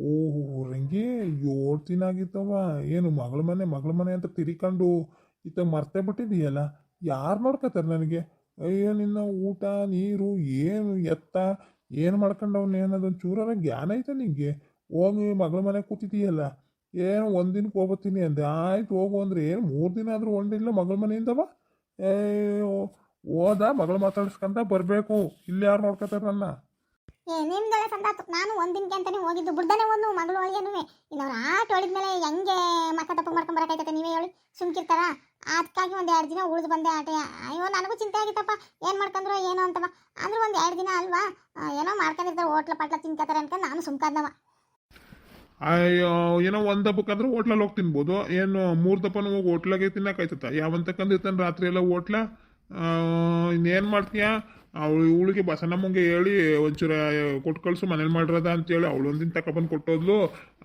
ಓಹೋ ರಂಗಿ 7 ದಿನ ಆಗಿತ್ತವ. ಏನು ಮಗಳ ಮನೆ ಅಂತ ತಿರ್ಕೊಂಡು ಈತ ಮರ್ತೇ ಬಿಟ್ಟಿದೀಯಲ್ಲ. ಯಾರು ನೋಡ್ಕೋತಾರೆ ನನಗೆ? ಅಯ್ಯೋ ನಿನ್ನ ಊಟ ನೀರು ಏನು ಎತ್ತ ಏನು ಮಾಡ್ಕೊಂಡವ್ನು ಏನದೊಂದು ಚೂರಾರ ಜ್ಞಾನ ಐತೆ ನಿಂಗೆ? ಹೋಗಿ ಮಗಳ ಮನೆ ಕೂತಿದೀಯಲ್ಲ. ಏನು ಒಂದಿನಕ್ಕೆ ಹೋಗ್ಬತ್ತೀನಿ ಅಂದೆ, ಆಯ್ತು ಹೋಗು ಅಂದರೆ ಏನು 3 ದಿನ ಆದರೂ ಹೊಂಡಿಲ್ಲ ಮಗಳ ಮನೆಯಿಂದವ. ಏ ಹೋದ ಮಗಳು ಮಾತಾಡಿಸ್ಕೊಂತ ಬರಬೇಕು. ಇಲ್ಲಿ ಯಾರು ನೋಡ್ಕೋತಾರೆ ನನ್ನ? ನಿಮ್ದೆಲ್ಲ ಸಂದಾತು. ನಾನು ಒಂದಿನಕ್ಕೆ ಅಂತಾನೆ ಹೋಗಿದ್ದು, ಬುಡ್ಡನೆ ಒಂದು ಮಗಳು ಅಳಿಯನು. ಇನ್ನವ್ರು ಆಟ ಹೊಳಿದ್ಮೇಲೆ ಹೆಂಗೆ ಮಕ್ಕ ತಪ್ಪ ಮಾಡ್ಕೊಂಡ್ ಬರಕೈತತೆ ನೀವೇ ಹೇಳಿ? ಸುಮ್ಕಿರ್ತಾರ? ಅದಕ್ಕಾಗಿ ಒಂದು 2 ದಿನ ಉಳಿದು ಬಂದೆ ಆಟ. ಅಯ್ಯೋ ನನಗೂ ಚಿಂತೆ ಆಗಿತ್ತಪ್ಪ, ಏನು ಮಾಡ್ಕೊಂಡ್ರು ಏನೋ ಅಂತವ. ಅಂದ್ರೆ ಒಂದು 2 ದಿನ ಅಲ್ವಾ, ಏನೋ ಮಾಡ್ಕೊಂಡಿರ್ತಾರೆ, ಹೋಟ್ಲ ಪಾಟ್ಲ ತಿನ್ಕೋತಾರೆ ಅನ್ಕೊಂಡು ನಾನು ಸುಮ್ಕಾದ್ನವ. ಅಯ್ಯೋ ಏನೋ ಒಂದು ಹಬ್ಬಕ್ಕಂದ್ರೆ ಹೋಟ್ಲಲ್ಲಿ ಹೋಗಿ ತಿನ್ಬೋದು. ಏನು 3 ದಪ್ಪನ ಹೋಗಿ ಹೋಟ್ಲಾಗೆ ತಿನ್ನಕಾಯ್ತತ? ಯಾವಂತಕ್ಕಂದಿರ್ತಾನೆ ರಾತ್ರಿ ಎಲ್ಲ ಹೋಟ್ಲ. ಇನ್ನೇನು ಮಾಡ್ತೀಯ? ಇವಳಿಗೆ ಬಸನಮ್ಮಂಗೆ ಹೇಳಿ ಒಂಚೂರ ಕೊಟ್ಟು ಕಳ್ಸು ಮನೇಲಿ ಮಾಡಿರೋದ ಅಂತೇಳಿ ಅವಳು ಒಂದಿನ ತಗೊಬಂದು ಕೊಟ್ಟೋದ್ಲು.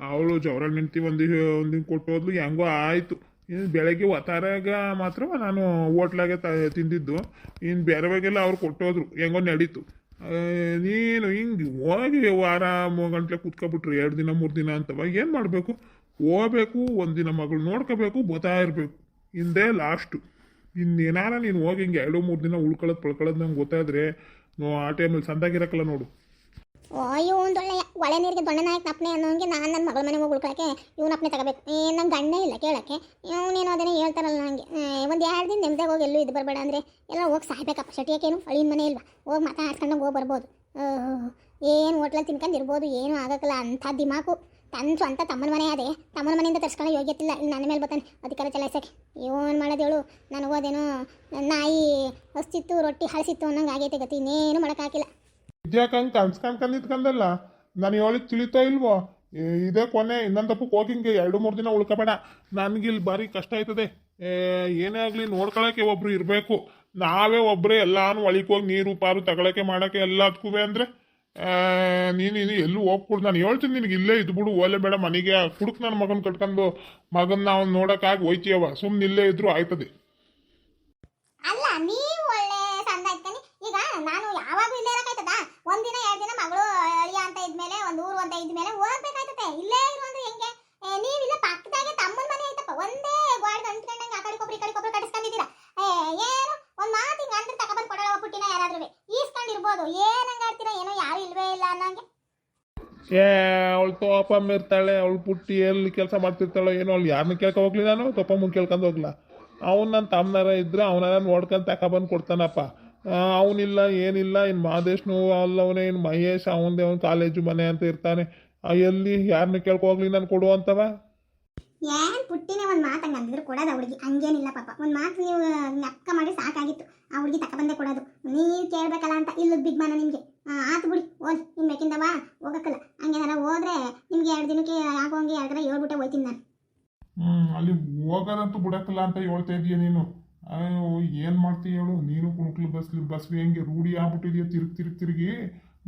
ಅವಳು ಜವರಲ್ಲಿ ನಿಂತು ಒಂದಿನ ಕೊಟ್ಟೋದ್ಲು. ಹೆಂಗೋ ಆಯಿತು. ಇನ್ನು ಬೆಳಗ್ಗೆ ಒತ್ತಾರಾಗ ಮಾತ್ರ ನಾನು ಹೋಟ್ಲಾಗೆ ತಿಂದಿದ್ದು. ಇನ್ನು ಬೇರೆವಾಗೆಲ್ಲ ಅವ್ರು ಕೊಟ್ಟೋದ್ರು, ಹೆಂಗೋ ನಡೀತು. ನೀನು ಹಿಂಗೆ ಹೋಗಿ ವಾರ ಗಂಟ್ಲೆ ಕೂತ್ಕೊಬಿಟ್ರಿ 2 ದಿನ 3 ದಿನ ಅಂತವ. ಏನು ಮಾಡಬೇಕು? ಹೋಗ್ಬೇಕು, ಒಂದಿನ ಮಗಳು ನೋಡ್ಕೋಬೇಕು, ಬರ್ತಾ ಇರಬೇಕು. ಹಿಂದೆ ಲಾಸ್ಟು. ಇನ್ನೇನಾರ ನೀನು ಹೋಗಿ ಹಿಂಗೆ 2 3 ದಿನ ಪಳ್ಕೊಳ್ಳೋದು ನಂಗೆ ಗೊತ್ತಾದ್ರೆ ಆ ಟೈಮಲ್ಲಿ ಸಂದಾಗಿರಕ್ಕಲ್ಲ ನೋಡು. ಅಯ್ಯೋ ಒಂದೊಳ್ಳೆ ಒಳೆ ನೀರಿಗೆ ದೊಣ್ಣೆ ನಾಯಕ್ ನಪ್ಪನೆ ಅನ್ನೋಂಗೆ ನಾನು ನನ್ನ ಮಗಳ ಮನೆಗೆ ಹೋಗಿ ಉಳ್ಕೊಳಕ್ಕೆ ಇವ್ನ ಅಪ್ಪನೆ ತಗೋಬೇಕು. ನಂಗೆ ಗಂಡೇ ಇಲ್ಲ ಕೇಳೋಕ್ಕೆ. ಇವನೇನೋ ಅದನ್ನೇ ಹೇಳ್ತಾರಲ್ಲ ನನಗೆ. ಒಂದು 2 ದಿನ ನೆಮ್ಮದಿಯಾಗಿ ಹೋಗಿ ಎಲ್ಲೂ ಇದು ಬರಬೇಡ ಅಂದರೆ ಎಲ್ಲ ಹೋಗಿ ಸಾಯ್ಬೇಕಪ್ಪ. ಶಟಿಯಾಕೇನು ಅಳಿನ ಮನೆ ಇಲ್ವಾ? ಹೋಗಿ ಮಾತಾಡ್ಸ್ಕೊಂಡು ಹೋಗಿ ಬರ್ಬೋದು. ಏನು ಹೋಟ್ಲಲ್ಲಿ ತಿನ್ಕೊಂಡು ಇರ್ಬೋದು, ಏನೂ ಆಗೋಕ್ಕಲ್ಲ. ಅಂಥ ದಿಮಾಕು. ತನ್ನ ಸ್ವಂತ ತಮ್ಮನ ಮನೆ ಅದೇ, ತಮ್ಮನ ಮನೆಯಿಂದ ತರ್ಸ್ಕೊಳ್ಳೋ ಯೋಗ್ಯತಿಲ್ಲ. ಇಲ್ಲಿ ನನ್ನ ಮೇಲೆ ಬರ್ತಾನೆ ಅಧಿಕಾರ ಚಲಾಯಿಸೋಕ್ಕೆ. ಏನು ಮಾಡೋದು ಹೇಳು? ನನಗೆ ಹೋದೇನೋ ನಾಯಿ ಹಸ್ತಿತ್ತು ರೊಟ್ಟಿ ಹಳಸಿತ್ತು ಅನ್ನಂಗೆ ಆಗೈತೆ ಗತಿ. ಇನ್ನೇನು ಮಾಡೋಕ್ಕಾಗಿಲ್ಲ. ಇದ್ಯಾಕೆ ಹಂಗೆ ಕನ್ಸ್ಕೊಂಡ್ಕಂದಿದ್ಕಂದಲ್ಲ? ನಾನು ಹೇಳಿದ್ ತಿಳಿತೋ ಇಲ್ವೋ? ಇದೇ ಕೊನೆ. ಇನ್ನೊಂದಪ್ಪಕ್ಕೆ ಹೋಗಿ ಹಿಂಗೆ 2 3 ದಿನ ಉಳ್ಕೊಬೇಡ. ನನಗಿಲ್ಲಿ ಭಾರಿ ಕಷ್ಟ ಆಯ್ತದೆ. ಏನೇ ಆಗಲಿ ನೋಡ್ಕೊಳಕ್ಕೆ ಒಬ್ರು ಇರಬೇಕು. ನಾವೇ ಒಬ್ಬರೇ ಎಲ್ಲಾನು ಒಳಿಗೆ ಹೋಗಿ ನೀರು ಪಾರು ತಗೊಳಕ್ಕೆ ಮಾಡೋಕ್ಕೆ ಎಲ್ಲದಕ್ಕೂ ಅಂದರೆ ನೀನು ಎಲ್ಲೂ ಹೋಗ್ಬಿಡು. ನಾನು ಹೇಳ್ತೀನಿ ನಿನಗೆ, ಇಲ್ಲೇ ಇದ್ಬಿಡು, ಓಲೆ ಬೇಡ ಮನೆಗೆ. ಕುಡುಕ್ ನನ್ನ ಮಗನ ಕಟ್ಕೊಂಡು ಮಗನ ನಾವು ನೋಡೋಕ್ಕಾಗಿ ಹೋಯ್ತೀಯವ. ಸುಮ್ಮನೆ ಇಲ್ಲೇ ಇದ್ರು ಆಯ್ತದೆ. ಅಲ್ಲ ನೀವು ಒಳ್ಳೆ ಸಂದ ಇರ್ತಾನೆ. ಈಗ ನಾನು ಯಾವಾಗೂ ಇಲ್ಲೇ ಇರಕಾಯ್ತದ? ಒಂದಿನ 2 ದಿನ ಮಗಳು ಅಳಿಯ ಅಂತ ಇದ್ಮೇಲೆ ಒಂದು ಊರು ಅಂತ ಇದ್ಮೇಲೆ ಹೋಗ್ಬೇಕಾಯ್ತದೆ. ಇಲ್ಲೇ ಇರು ಅಂದ್ರೆ ಹೆಂಗೆ? ನೀವಿಲ್ಲ ಪಕ್ಕದಾಗೆ ತಮ್ಮನ ಮನೆ ಐತಪ್ಪ. ಒಂದೇ ಗೋಡೆ ಅಂಟ್ಕೊಂಡಂಗೆ ಆ ಕಡೆ ಕೊಬ್ಬರಿ ಈ ಕಡೆ ಕೊಬ್ಬರಿ ಕಟ್ಟಿಸ್ಕೊಂಡಿದ್ದೀರಾ. ಏನು ಒಂದು ಮಾತು ಹಿಂಗೆ ಅಂದ್ರೆ ತಗೊಬಂದು ಕೊಡೋಣ ಪುಟ್ಟಿನ ಯಾರಾದ್ರೂ ಈಸ್ಕೊಂಡಿರ್ಬೋದು. ಏನಂಗೆ ಆಡ್ತೀರಾ? ಏನೋ ಯಾರು ಇಲ್ವೇ ಇಲ್ಲ ಅನ್ನಂಗೆ. ಅವಳು ತೋಪಮ್ಮ ಇರ್ತಾಳೆ, ಅವಳು ಪುಟ್ಟಿ ಎಲ್ಲಿ ಕೆಲಸ ಮಾಡ್ತಿರ್ತಾಳೆ ಏನೋ. ಅವಳು ಯಾರನ್ನ ಕೇಳ್ಕೊ ಹೋಗ್ಲಿ, ನಾನು ತೋಪಮ್ಮನ ಕೇಳ್ಕೊಂಡು ಹೋಗ್ಲಾ? ಅವ್ನು ನನ್ನ ತಮ್ಮನಾರ ಇದ್ರೆ ಅವನಾರ ನೋಡ್ಕೊಂಡು ತಗೊಬಂದು ಕೊಡ್ತಾನಪ್ಪ. ಅವನಿಲ್ಲ ಏನಿಲ್ಲ. ಇನ್ನು ಮಾದೇಶ್ನು ಅಲ್ಲವನೇ, ಇನ್ನು ಮಹೇಶ್ ಅವನದೇ ಅವ್ನು ಕಾಲೇಜು ಮನೆ ಅಂತ ಇರ್ತಾನೆ. ಎಲ್ಲಿ ಯಾರನ್ನ ಕೇಳ್ಕೊ ಹೋಗ್ಲಿ ನಾನು ಕೊಡುವಂತವ? ಏನ್ ಪುಟ್ಟಿನೇ ಒಂದು ಮಾತು ಹಂಗೆ ಅಂದಿದ್ರು ಕೊಡೋದು ಆ ಹುಡುಗಿ. ಹಂಗೇನಿಲ್ಲ ಪಾಪ, ಒಂದು ಮಾತು ನೀವು ನಕ್ಕ ಮಾಡಿ ಸಾಕಾಗಿತ್ತು. ಆ ಹುಡುಗಿ ತಗೊಬಂದೇ ಕೊಡೋದು. ನೀವು ಕೇಳಬೇಕಲ್ಲ ಅಂತ ಇಲ್ಲದ ಬಿಗ್ ಮಾನ ನಿಮಗೆ. ಆತು ಬಿಡಿ, ಓದ್ ನಿಮ್ಮ ಬೇಕಿಂದವಾ ಹೋಗಕ್ಕಲ್ಲ. ಹಂಗೇನಾರ ಹೋದ್ರೆ ನಿಮ್ಗೆ 2 ದಿನಕ್ಕೆ ಆಗೋಂಗೆ 2 ದಿನ ಹೇಳ್ಬಿಟ್ಟೆ ಹೋಯ್ತೀನಿ ನಾನು. ಅಲ್ಲಿ ಹೋಗೋದಂತೂ ಬಿಡಕ್ಕಲ್ಲ ಅಂತ ಹೇಳ್ತಾ ಇದೀಯ ನೀನು. ಅಯ್ಯೋ ಏನು ಮಾಡ್ತೀಯ ಹೇಳು? ನೀನು ಕುಣಕ್ಲು ಬಸ್ವಿ ಹೆಂಗೆ ರೂಢಿ ಆಗ್ಬಿಟ್ಟಿದೆಯಾ? ತಿರುಗಿ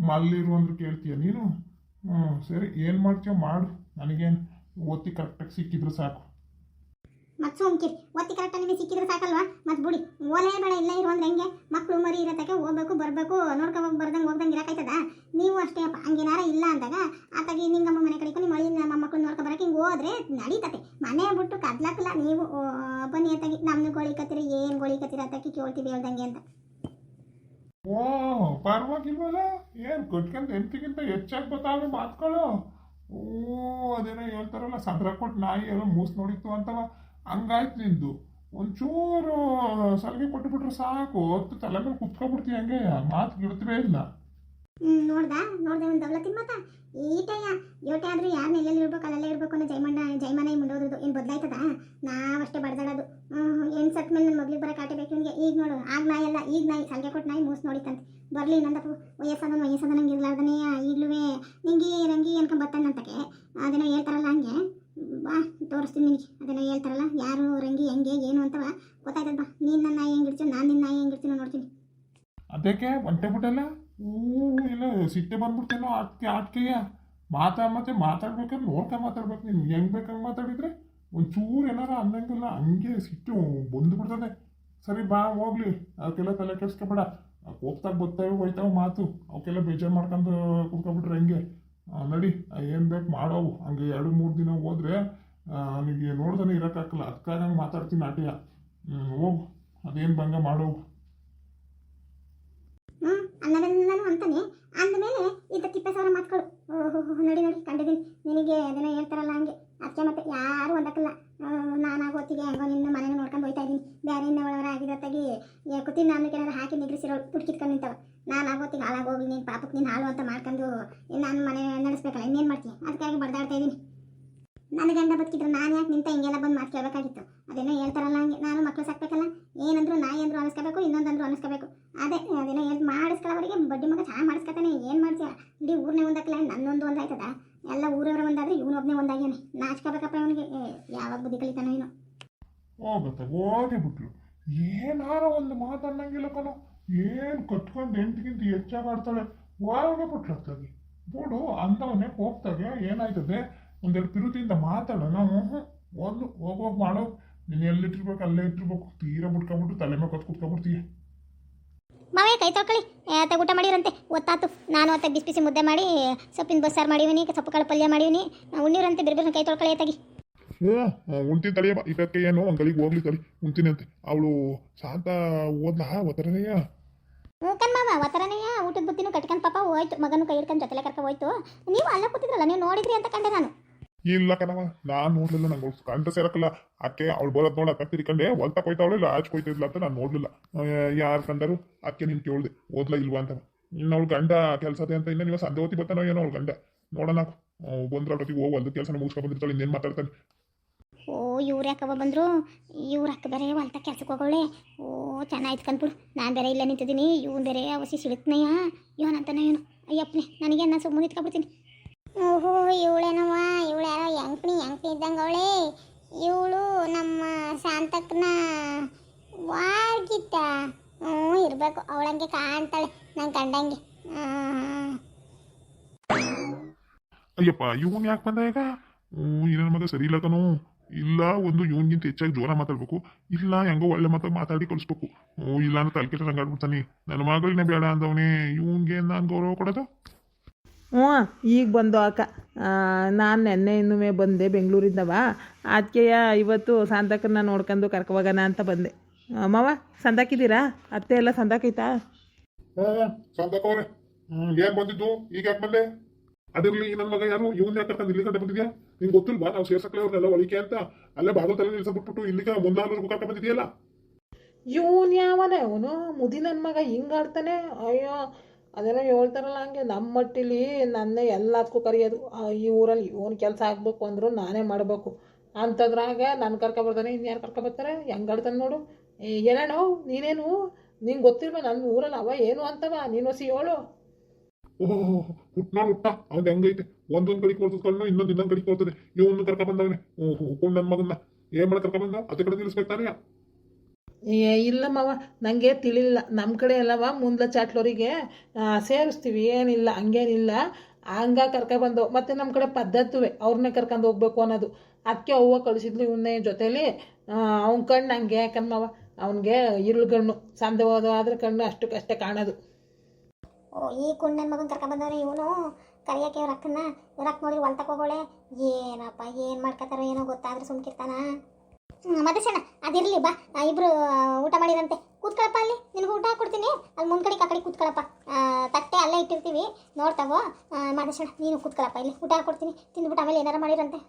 ಮಲ್ಲಿರು ಅಂದ್ರೆ ಕೇಳ್ತೀಯ ನೀನು? ಸರಿ, ಏನು ಮಾಡ್ತೀಯ ಮಾಡು. ನನಗೇನು ಓದ್ತಿ ಕರೆಕ್ಟಾಗಿ ಸಿಕ್ಕಿದ್ರೆ ಸಾಕು. ಮತ್ತೆ ಸುಮ್ಕಿರಿ. ಒತ್ತಿ ಕರೆಕ್ಟಾಗಿ ನಿಮಗೆ ಸಿಕ್ಕಿದ್ರೆ ಸಾಕಲ್ವಾ? ಮತ್ತೆ ಬಿಡಿ, ಓಲೇ ಬೇಡ ಇಲ್ಲೇ ಇರು ಅಂದ್ರೆ ಹೆಂಗೆ? ಮಕ್ಕಳು ಮರಿ ಇರತ್ತಕ್ಕೆ ಹೋಗ್ಬೇಕು ಬರಬೇಕು, ನೋಡ್ಕೊಂಡು ಬರ್ದಂಗೆ ಹೋಗ್ದಂಗೆ ಇರಕಾಯ್ತದ? ನೀವು ಅಷ್ಟೇ ಅಪ್ಪ. ಹಂಗೇನಾರ ಇಲ್ಲ ಅಂದಾಗ ಆತಾಗಿ ನಿಂಗಮ್ಮ ಮನೆ ಕಡೆಗೂ ನಿಮ್ಮ ಮಳಿ ನಮ್ಮ ಮಕ್ಕಳು ನೋಡ್ಕೊ ಬರೋಕೆ ಹಿಂಗೆ ಹೋದ್ರೆ ನಡೀತತೆ. ಮನೆ ಬಿಟ್ಟು ಕದ್ಲಕ್ಕಲ್ಲ ನೀವು. ಬನ್ನಿ ಅತ್ತಾಗಿ ನಮ್ಮನ್ನು ಗೋಳಿಕತ್ತೀರಿ, ಏನು ಗೋಳಿಕತ್ತೀರ ಅತ್ತಾಕಿ ಕೇಳ್ತೀವಿ ಹೇಳ್ದಂಗೆ ಅಂತ. ಓ ಪರವಾಗಿಲ್ವಲ್ಲ? ಏನು ಕಟ್ಕೊಂಡು ಎಂತಿಗಿಂತ ಹೆಚ್ಚಾಗಿ ಬರ್ತಾವೆ ಮಾತುಗಳು. ಓ ಅದೇನೋ ಹೇಳ್ತಾರಲ್ಲ, ಸದ್ರ ಕೊಟ್ಟು ನಾಯಿ ಎಲ್ಲ ಮೂಸ್ ನೋಡಿತ್ತು ಅಂತವ. ಹಂಗಾಯ್ತು ನಿಂದು. ಒಂಚೂರು ಸಲಿಗೆ ಕೊಟ್ಟುಬಿಟ್ರೆ ಸಾಕು, ಹೊತ್ತು ತಲೆ ಮೇಲೆ ಕುತ್ಕೊಬಿಡ್ತೀವಿ. ಹಂಗೆ ಮಾತು ಗಿಡ್ತವೇ ಇಲ್ಲ. ನೋಡ್ದೆ ಒಂದು ದೌಲತ್ತಿನ ಮಾತಾ ಈಟಯ್ಯ. ಯೋಟೆ ಆದ್ರೂ ಯಾರನ್ನ ಎಲ್ಲೆಲ್ಲಿ ಇರ್ಬೇಕು ಅಲ್ಲೆಲ್ಲ ಇರ್ಬೇಕು ಅನ್ನೋ ಜೈಮನ ಮುಂಡೋದು ಏನು ಬದಲಾಯ್ತದ? ನಾವಷ್ಟೇ ಬಡ್ದಾಡೋದು. ಹೆಣ್ಣು ಸತ್ ಮೇಲೆ ನನ್ನ ಮಗ್ಳಿಗೆ ಬರೋ ಕಾಟಬೇಕು ಇವನಿಗೆ. ಈಗ ನೋಡು, ಆಗ ನಾಯಿ ಅಲ್ಲ, ಈಗ ನಾಯಿ ಸಲಿಗೆ ಕೊಟ್ಟು ನಾಯಿ ಮೂಸ್ ನೋಡಿತಂತೆ. ಬರಲಿ ಇನ್ನೊಂದಪ್ಪ ವಯಸ್ಸದನಂಗೆ ಇರ್ಲಾರ್ದನೇ ಈಗಲೂ ನಿಂಗೆ ರಂಗಿ ಅನ್ಕೊಂಡ್ ಬರ್ತಾನಂತಕ್ಕೆ. ಅದೇನೋ ಹೇಳ್ತಾರಲ್ಲ ಹಂಗೆ. ಬಾ ತೋರಿಸ್ತೀನಿ ನಿನಗೆ. ಅದೇನೋ ಹೇಳ್ತಾರಲ್ಲ, ಯಾರು ರಂಗಿ ಹೆಂಗೆ ಏನು ಅಂತವ ಗೊತ್ತಾಯ್ತದ. ಬಾ, ನೀನು ನನ್ನ ನಾಯಿ ಹೆಂಗಿಡ್ತೀವಿ, ನಾನು ನಿನ್ನ ನಾಯಿ ಹೆಂಗಿಡ್ತೀನೋ ನೋಡ್ತೀನಿ. ಅದಕ್ಕೆ ಒಂಟೆ ಬಿಟ್ಟಲ್ಲ. ಇಲ್ಲ ಸಿಟ್ಟೆ ಬಂದ್ಬಿಡ್ತೇನೋ ಆಟ್ಕೆಯ. ಮತ್ತೆ ಮಾತಾಡ್ಬೇಕಾದ್ರೆ ನೋಡ್ಕೊಂಡು ಮಾತಾಡ್ಬೇಕು. ನೀನು ಹೆಂಗೆ ಬೇಕಂಗೆ ಮಾತಾಡಿದ್ರೆ ಒಂಚೂರು ಏನಾರ ಅನ್ನಂಗಿಲ್ಲ, ಹಂಗೆ ಸಿಟ್ಟು ಬಂದುಬಿಡ್ತದೆ. ಸರಿ ಬಾ ಹೋಗ್ಲಿ, ಅವಕ್ಕೆಲ್ಲ ತಲೆ ಕೆಡ್ಸ್ಕೊಬೇಡ. ಹೋಗ್ತಾಗ ಬರ್ತಾವೆ ಹೋಯ್ತಾವೆ ಮಾತು. ಅವಕ್ಕೆಲ್ಲ ಬೇಜಾರು ಮಾಡ್ಕೊಂಡು ಕುತ್ಕೊಬಿಟ್ರೆ ಹೆಂಗೆ? ನಡಿ. ನಡಿ ಏನು ಬೇಕು ಮಾಡೋವು ಹಂಗೆ 2-3 ದಿನ ಹೋದ್ರೆ ನಿಮಗೆ ನೋಡ್ದಾನೆ ಇರೋಕ್ಕಾಗಲ್ಲ ಅದಕ್ಕಾಗಿ ಹಂಗೆ ಮಾತಾಡ್ತೀನಿ ನಾಟ್ಯ ಹೋಗು ಅದೇನು ಬಂಗ ಮಾಡೋವು. ಅನ್ನೋದೆಲ್ಲನೂ ಅಂತಾನೆ ಅಂದಮೇಲೆ ಇದ್ದ ತಿಪ್ಪೆ ಸಾವಿರ ಮಾತುಗಳು ನಡಿ ಕಂಡಿದ್ದೀನಿ ನಿನಗೆ ಅದನ್ನ ಹೇಳ್ತಾರಲ್ಲ ಹಂಗೆ ಅದಕ್ಕೆ ಮತ್ತೆ ಯಾರು ಒಂದಕ್ಕಲ್ಲ ನಾನಾಗೋತ್ತಿಗೆ ಹೆಂಗೋ ನಿನ್ನ ಮನೇನ ನೋಡ್ಕೊಂಡು ಹೋಗ್ತಾ ಇದ್ದೀನಿ ಬೇರೆ ಇನ್ನೊಳವರ ಆಗಿರತ್ತಾಗಿ ಕೂತೀನಿ ನಾನು ಏನಾದ್ರು ಹಾಕಿ ನಿಗ್ರಿಸಿರೋಳು ತುಡ್ಕಿತ್ಕೊಂಡು ನಿಂತವ ನಾನು ಆಗೋತ್ತಿಗೆ ಹಾಳಾಗೋಗಿ ನೀನು ಪಾಪಕ್ಕೆ ನೀನು ಹಾಳು ಅಂತ ಮಾಡ್ಕೊಂಡು ನಾನು ಮನೆ ನಡೆಸ್ಬೇಕಲ್ಲ ಇನ್ನೇನು ಮಾಡ್ತೀನಿ ಅದಕ್ಕಾಗಿ ಬಡ್ದಾಡ್ತಾ ಇದ್ದೀನಿ. ನನ್ನ ಗಂಡ ಬದುಕಿದ್ರು ನಾನು ಯಾಕೆ ನಿಂತ ಹಿಂಗೆಲ್ಲ ಬಂದು ಮಾತು ಕೇಳಬೇಕಾಗಿತ್ತು ಅದೇನೋ ಹೇಳ್ತಾರಲ್ಲ ಹಂಗೆ ನಾನು ಮಕ್ಕಳು ಸಾಕ್ಬೇಕಲ್ಲ ಏನಂದ್ರು ನಾಯಿ ಅಂದ್ರು ಅನಿಸ್ಕೋಬೇಕು ಇನ್ನೊಂದಂದ್ರು ಅನಿಸ್ಕೋಬೇಕು ಅದೇನೋ ಹೇಳ್ದು ಮಾಡಿಸ್ಕೊಳ್ಳೋರಿಗೆ ಬಡ್ಡಿ ಮಗ ಚೆನ್ನಾಗಿ ಮಾಡಿಸ್ಕೊತಾನೆ ಏನು ಮಾಡ್ತೀಯ ಇಡೀ ಊರನ್ನೇ ಒಂದಾಗಲ್ಲ ನನ್ನೊಂದು ಒಂದಾಯ್ತದ ಎಲ್ಲ ಊರವರ ಒಂದಾದ್ರೆ ಇವನೊಬ್ಬನೇ ಒಂದಾಗ್ಯಾನೆ ನಾಚ್ಕೋಬೇಕಪ್ಪ ಇವನಿಗೆ ಯಾವಾಗ ಬುದ್ಧಿ ಕಲಿತಾನೋ ಏನೋ. ಹೋಗುತ್ತೆ ಹೋಗಿ ಬಿಟ್ಲು ಏನಾರ ಒಂದು ಮಾತನ್ನಂಗಿಲ್ಲ ಕಣೋ ಏನು ಕಟ್ಕೊಂಡು 8ಗಿಂತ ಹೆಚ್ಚಾಗಿ ಆಡ್ತಾಳೆ ಹೋಗಿ ಬಿಟ್ಲಾಗ್ತದೆ ಬಿಡು ಅಂದವನ್ನೇ ಹೋಗ್ತಾಗೆ ಏನಾಯ್ತದೆ ಒಂದೆರಡು ಪಿರುತಿಯಿಂದ ಮಾತಾಡೋಣ ಒಂದು ಹೋಗೋಗಿ ಮಾಡೋ ನೀನು ಎಲ್ಲಿಟ್ಟಿರ್ಬೇಕು ಅಲ್ಲೇ ಇಟ್ಟಿರ್ಬೇಕು ತೀರಾ ಬಿಟ್ಕೊಂಬಿಟ್ಟು ತಲೆ ಮೇಲೆ ಕತ್ ಕುತ್ಕೊಂಡ್ಬಿಡ್ತೀಯ. ಮಾವೇ ಕೈ ತೊಳ್ಕೊಳ್ಳಿ ಊಟ ಮಾಡಿರಂತೆ ಒತ್ತಾತು ನಾನು ಹೊತ್ತ ಬಿಸಿ ಬಿಸಿ ಮುದ್ದೆ ಮಾಡಿ ಸೊಪ್ಪಿನ ಬಸ್ಸಾರು ಮಾಡಿವಿನಿ ಸೊಪ್ಪು ಕಾಳು ಪಲ್ಯ ಮಾಡಿವಿನಿ ಉಣ್ಣಿರಂತೆ ಬೇರೆ ಕೈ ತೊಳ್ಕೊಳ್ಳಿ ತಾಗಿ. ಉಣ್ತೀನಿ ತಳಿಯಪ್ಪ ಇದಕ್ಕೆ ಏನು ಒಂದು ಗಳಿಗೆ ಹೋಗ್ಲಿ ತಳಿ ಉಣ್ತೀನಿ ಅಂತೆ ಅವಳು ಶಾಂತ ಓದ್ಲಾ ಒತ್ತರನೆಯ ಕಣ್ ಮಾವ ಒತ್ತರನೆಯ ಊಟದ ಬುತ್ತಿನೂ ಕಟ್ಕೊಂಡು ಪಾಪ ಹೋಯ್ತು ಮಗನೂ ಕೈ ಹಿಡ್ಕೊಂಡು ಜೊತೆಲೆ ಕರ್ಕೊಂಡು ಹೋಯ್ತು ನೀವು ಅಲ್ಲೇ ಕೂತಿದ್ರಲ್ಲ ನೀವು ನೋಡಿದ್ರಿ ಅಂತ ಕಂಡೆ ನಾನು. ಇಲ್ಲ ಕಣವ ನಾನು ನೋಡ್ಲಿಲ್ಲ ನಂಗೆ ಕಂಡ ಸೇರಕ್ಕಲ್ಲ ಆಕೆ ಅವಳು ಬರೋದು ನೋಡ ಅಕ್ಕ ತಿರ್ಕೊಂಡೆ ಹೊಲ್ತಾ ಕೊಯ್ತಾವಳು ಇಲ್ಲ ಆಚೆ ಕೊಯ್ತಿದ್ಲ ಅಂತ ನಾನು ನೋಡ್ಲಿಲ್ಲ ಯಾರು ಕಂಡರು ಆಕೆ ನಿನ್ ಕೇಳ್ದೆ ಓದ್ಲಾ ಇಲ್ವಾ ಅಂತ. ಇನ್ನು ಅವಳು ಗಂಡ ಕೆಲಸದೆ ಅಂತ ಇನ್ನು ನೀವು ಸಂದೆ ಹೊತ್ತಿ ಬರ್ತಾನೋ ಏನೋ ಅವಳು ಗಂಡ ನೋಡೋಣ ಬಂದ್ರೆ ಅವ್ರೊತ್ತಿಗೆ ಹೋಗಿ ಹೊಲ್ದ ಕೆಲಸನ ಮುಗಿಸ್ಕೊಂಡು ಬಂದಿರ್ತಾಳೆ ಇನ್ನೇನು ಮಾತಾಡ್ತಾನೆ. ಓ ಇವ್ರು ಯಾಕವ ಬಂದರು ಇವ್ರ ಅಕ್ಕ ಬೇರೆ ಹೊಲ್ತ ಕೆಲ್ಸಕ್ಕೆ ಹೋಗೋಳೆ ಓ ಚೆನ್ನಾಯ್ತು ಕಂದ್ಬಿಡು ನಾನು ಬೇರೆ ಇಲ್ಲೇ ನಿಂತಿದ್ದೀನಿ ಇವನು ಬೇರೆ ಅವಸಿ ಸಿಡುತ್ತನೆಯ ಇವನಂತಾನೆ ಏನು ಅಯ್ಯಪ್ಪನೇ ನನಗೆ ನಾನು ಸುಮ್ಮನೆ ನಿಂತ್ಕೊಬಿಡ್ತೀನಿ. ಓಹೋ ಇವಳೇನವ ಇವಳು ಯಾರೋ ಯಂಕ್ಣಿ ಇದ್ದಂಗೆ ಅವಳೆ ಇವಳು ನಮ್ಮ ಶಾಂತಕ್ಕನ ವಾರ್ಗಿತ್ತ ಇರಬೇಕು ಅವಳಂಗೆ ಕಾಣ್ತಾಳೆ ನಂಗೆ ಕಂಡಂಗೆ. ಅಯ್ಯಪ್ಪ ಇವನ್ ಯಾಕೆ ಬಂದ ಈಗ ನನ್ನ ಮಗ ಸರಿ ಇಲ್ಲ ಕಣೋ ಇಲ್ಲ ಒಂದು ಇವನ್ಗಿಂತ ಹೆಚ್ಚಾಗಿ ಜೋರ ಮಾತಾಡ್ಬೇಕು ಇಲ್ಲ ಹೆಂಗೋ ಒಳ್ಳೆ ಮಾತಾಡಿ ಕಳಿಸ್ಬೇಕು ಇಲ್ಲ ಅಂದ್ರೆ ತಲೆ ಕೆಟ್ಟ ರಂಗಾಡ್ಬಿಡ್ತಾನೆ ನನ್ನ ಮಗಳನ್ನೇ ಬೇಡ ಅಂದವನೇ ಇವನ್ಗೆ ನಾನು ಗೌರವ ಕೊಡೋದು. ಹ್ಞೂ ಈಗ ಬಂದು ಅಕ್ಕ ನಾನು ನೆನ್ನೆ ಇನ್ನೂ ಬಂದೆ ಬೆಂಗಳೂರಿಂದವ ಅದಕ್ಕೆ ಇವತ್ತು ಸಂತಕನ್ನ ನೋಡ್ಕೊಂಡು ಕರ್ಕೋಗೋಣ ಅಂತ ಬಂದೆ. ಮಾವ ಸಂದಾಕಿದ್ದೀರಾ ಅತ್ತೆ ಎಲ್ಲ ಸಂದಾಕೈತಾ? ಸಂದಾಕವ್ರೆ ಏನ್ ಬಂದಿದ್ದು ಈಗ ಯಾಕೆ ಬಂದೆ ಅದಿರ್ಲಿ ನನ್ನ ಮಗ ಯಾರು ಇವನ್ ಯಾಕೆ ಕರ್ಕೊಂಡು ಇಲ್ಲಿ ಕಡೆ ಬಂದಿದ್ಯಾ ನಿಂಗೆ ಗೊತ್ತಿಲ್ವಾ ನಾವು ಸೇರ್ಸಕ್ಲೆ ಅವ್ರನ್ನೆಲ್ಲ ಒಳಿಕೆ ಅಂತ ಅಲ್ಲೇ ಬಾಗಲ್ ತಲೆ ನಿಲ್ಸಬಿಟ್ಬಿಟ್ಟು ಇಲ್ಲಿಗೆ ಮುಂದಾನೂರ್ಗೂ ಕರ್ಕೊಂಡು ಬಂದಿದ್ಯಲ್ಲ. ಇವನು ಯಾವನೇ ಅವನು ಮುದಿ ನನ್ನ ಮಗ ಹಿಂಗಾಡ್ತಾನೆ ಅಯ್ಯೋ ಅದೇನೋ ಹೇಳ್ತಾರಲ್ಲ ಹಂಗೆ ನಮ್ಮ ಮಟ್ಟಿಲಿ ನನ್ನೇ ಎಲ್ಲದಕ್ಕೂ ಕರೆಯೋದು ಈ ಊರಲ್ಲಿ ಇವನು ಕೆಲಸ ಆಗಬೇಕು ಅಂದರೂ ನಾನೇ ಮಾಡಬೇಕು ಅಂಥದ್ರಾಗ ನಾನು ಕರ್ಕೊಬರ್ತಾನೆ ಇನ್ಯಾರು ಕರ್ಕೊಬರ್ತಾರೆ ಹೆಂಗಾಡ್ತಾನೆ ನೋಡು. ಏನೇನೋ ನೀನೇನು ನಿಂಗೆ ಗೊತ್ತಿಲ್ವ ನನ್ನ ಊರಲ್ಲಿ ಅವ ಏನು ಅಂತವ ನೀನು ಹೊಸಿ ಹೇಳು. ಓಹೋ ಹುಟ್ಟ ಅವ್ನು ಹೆಂಗೈತೆ ಒಂದೊಂದು ಕಡೆ ಕೊಡ್ತದ್ಕೊಂಡು ಇನ್ನೊಂದು ಕಡೆ ಕೊಡ್ತದೆ ಇವನು ಕರ್ಕ ಬಂದವನೇ ಹುಕೊಂಡು ನನ್ನ ಮಗನ್ನ ಏನ್ ಮಾಡಿ ಕರ್ಕ ಬಂದ ಅದೇ ಕಡೆ ನಿಲ್ಲಿಸ್ಬೇಕಾನೆ. ಇಲ್ಲ ಮಾವ ನನಗೆ ತಿಳಿಲಿಲ್ಲ ನಮ್ಮ ಕಡೆ ಎಲ್ಲವ ಮುಂದೆ ಚಾಟ್ಲೋರಿಗೆ ಸೇರಿಸ್ತೀವಿ ಏನಿಲ್ಲ ಹಂಗೇನಿಲ್ಲ ಹಂಗ ಕರ್ಕೊಬಂದು ಮತ್ತು ನಮ್ಮ ಕಡೆ ಪದ್ಧತಿವೆ ಅವ್ರನ್ನೇ ಕರ್ಕೊಂಡು ಹೋಗ್ಬೇಕು ಅನ್ನೋದು ಅದಕ್ಕೆ ಅವ್ವ ಕಳಿಸಿದ್ಲು ಇವನ್ನೇ ಜೊತೇಲಿ ಅವ್ನ ಕಣ್ಣು ಹಂಗೆ ಯಾಕಂದವ ಅವನಿಗೆ ಇರುಳುಗಣ್ಣು ಸಂದೆ ಹೋದ ಆದ್ರೆ ಕಣ್ಣು ಅಷ್ಟಕ್ಕಷ್ಟೇ ಕಾಣೋದು. ಓ ಈ ಕುಂಡನ ಮಗನ ಕರ್ಕೊಂಡ್ಬಂದವ್ರೆ ಇವನು ಕರಿಯಕ್ಕೆ ಇವ್ರ ಅಕ್ಕನ್ನ ಇವ್ರ ಅಕ್ಕ ನೋಡಿ ಹೊಲ್ತಕ್ಕೆ ಹೋಗೋಳೆ ಏನಪ್ಪ ಏನು ಮಾಡ್ಕೊತಾರೋ ಏನೋ ಗೊತ್ತಾದ್ರೆ ಸುಮ್ಕಿರ್ತಾನ. ಮಧುಸಣ್ಣ ಅದಿರಲಿ ಬಾ ಇಬ್ರು ಊಟ ಮಾಡಿರಂತೆ ಕೂತ್ಕೊಳಪ್ಪ ಅಲ್ಲಿ ನಿನಗೂ ಊಟ ಕೊಡ್ತೀನಿ ಅಲ್ಲಿ ಮುಂದ್ಗಡೆ ಕಡೆ ಕೂತ್ಕೊಳಪ್ಪ ತಟ್ಟೆ ಅಲ್ಲೇ ಇಟ್ಟಿರ್ತೀವಿ ನೋಡ್ತಾವೋ ಮಧುಸಣ್ಣ ನೀನು ಕೂತ್ಕೊಳಪ್ಪ ಇಲ್ಲಿ ಊಟ ಕೊಡ್ತೀನಿ ತಿಂದ್ಬಿಟ್ಟು ಆಮೇಲೆ ಏನಾರು ಮಾಡಿರಂತೆ.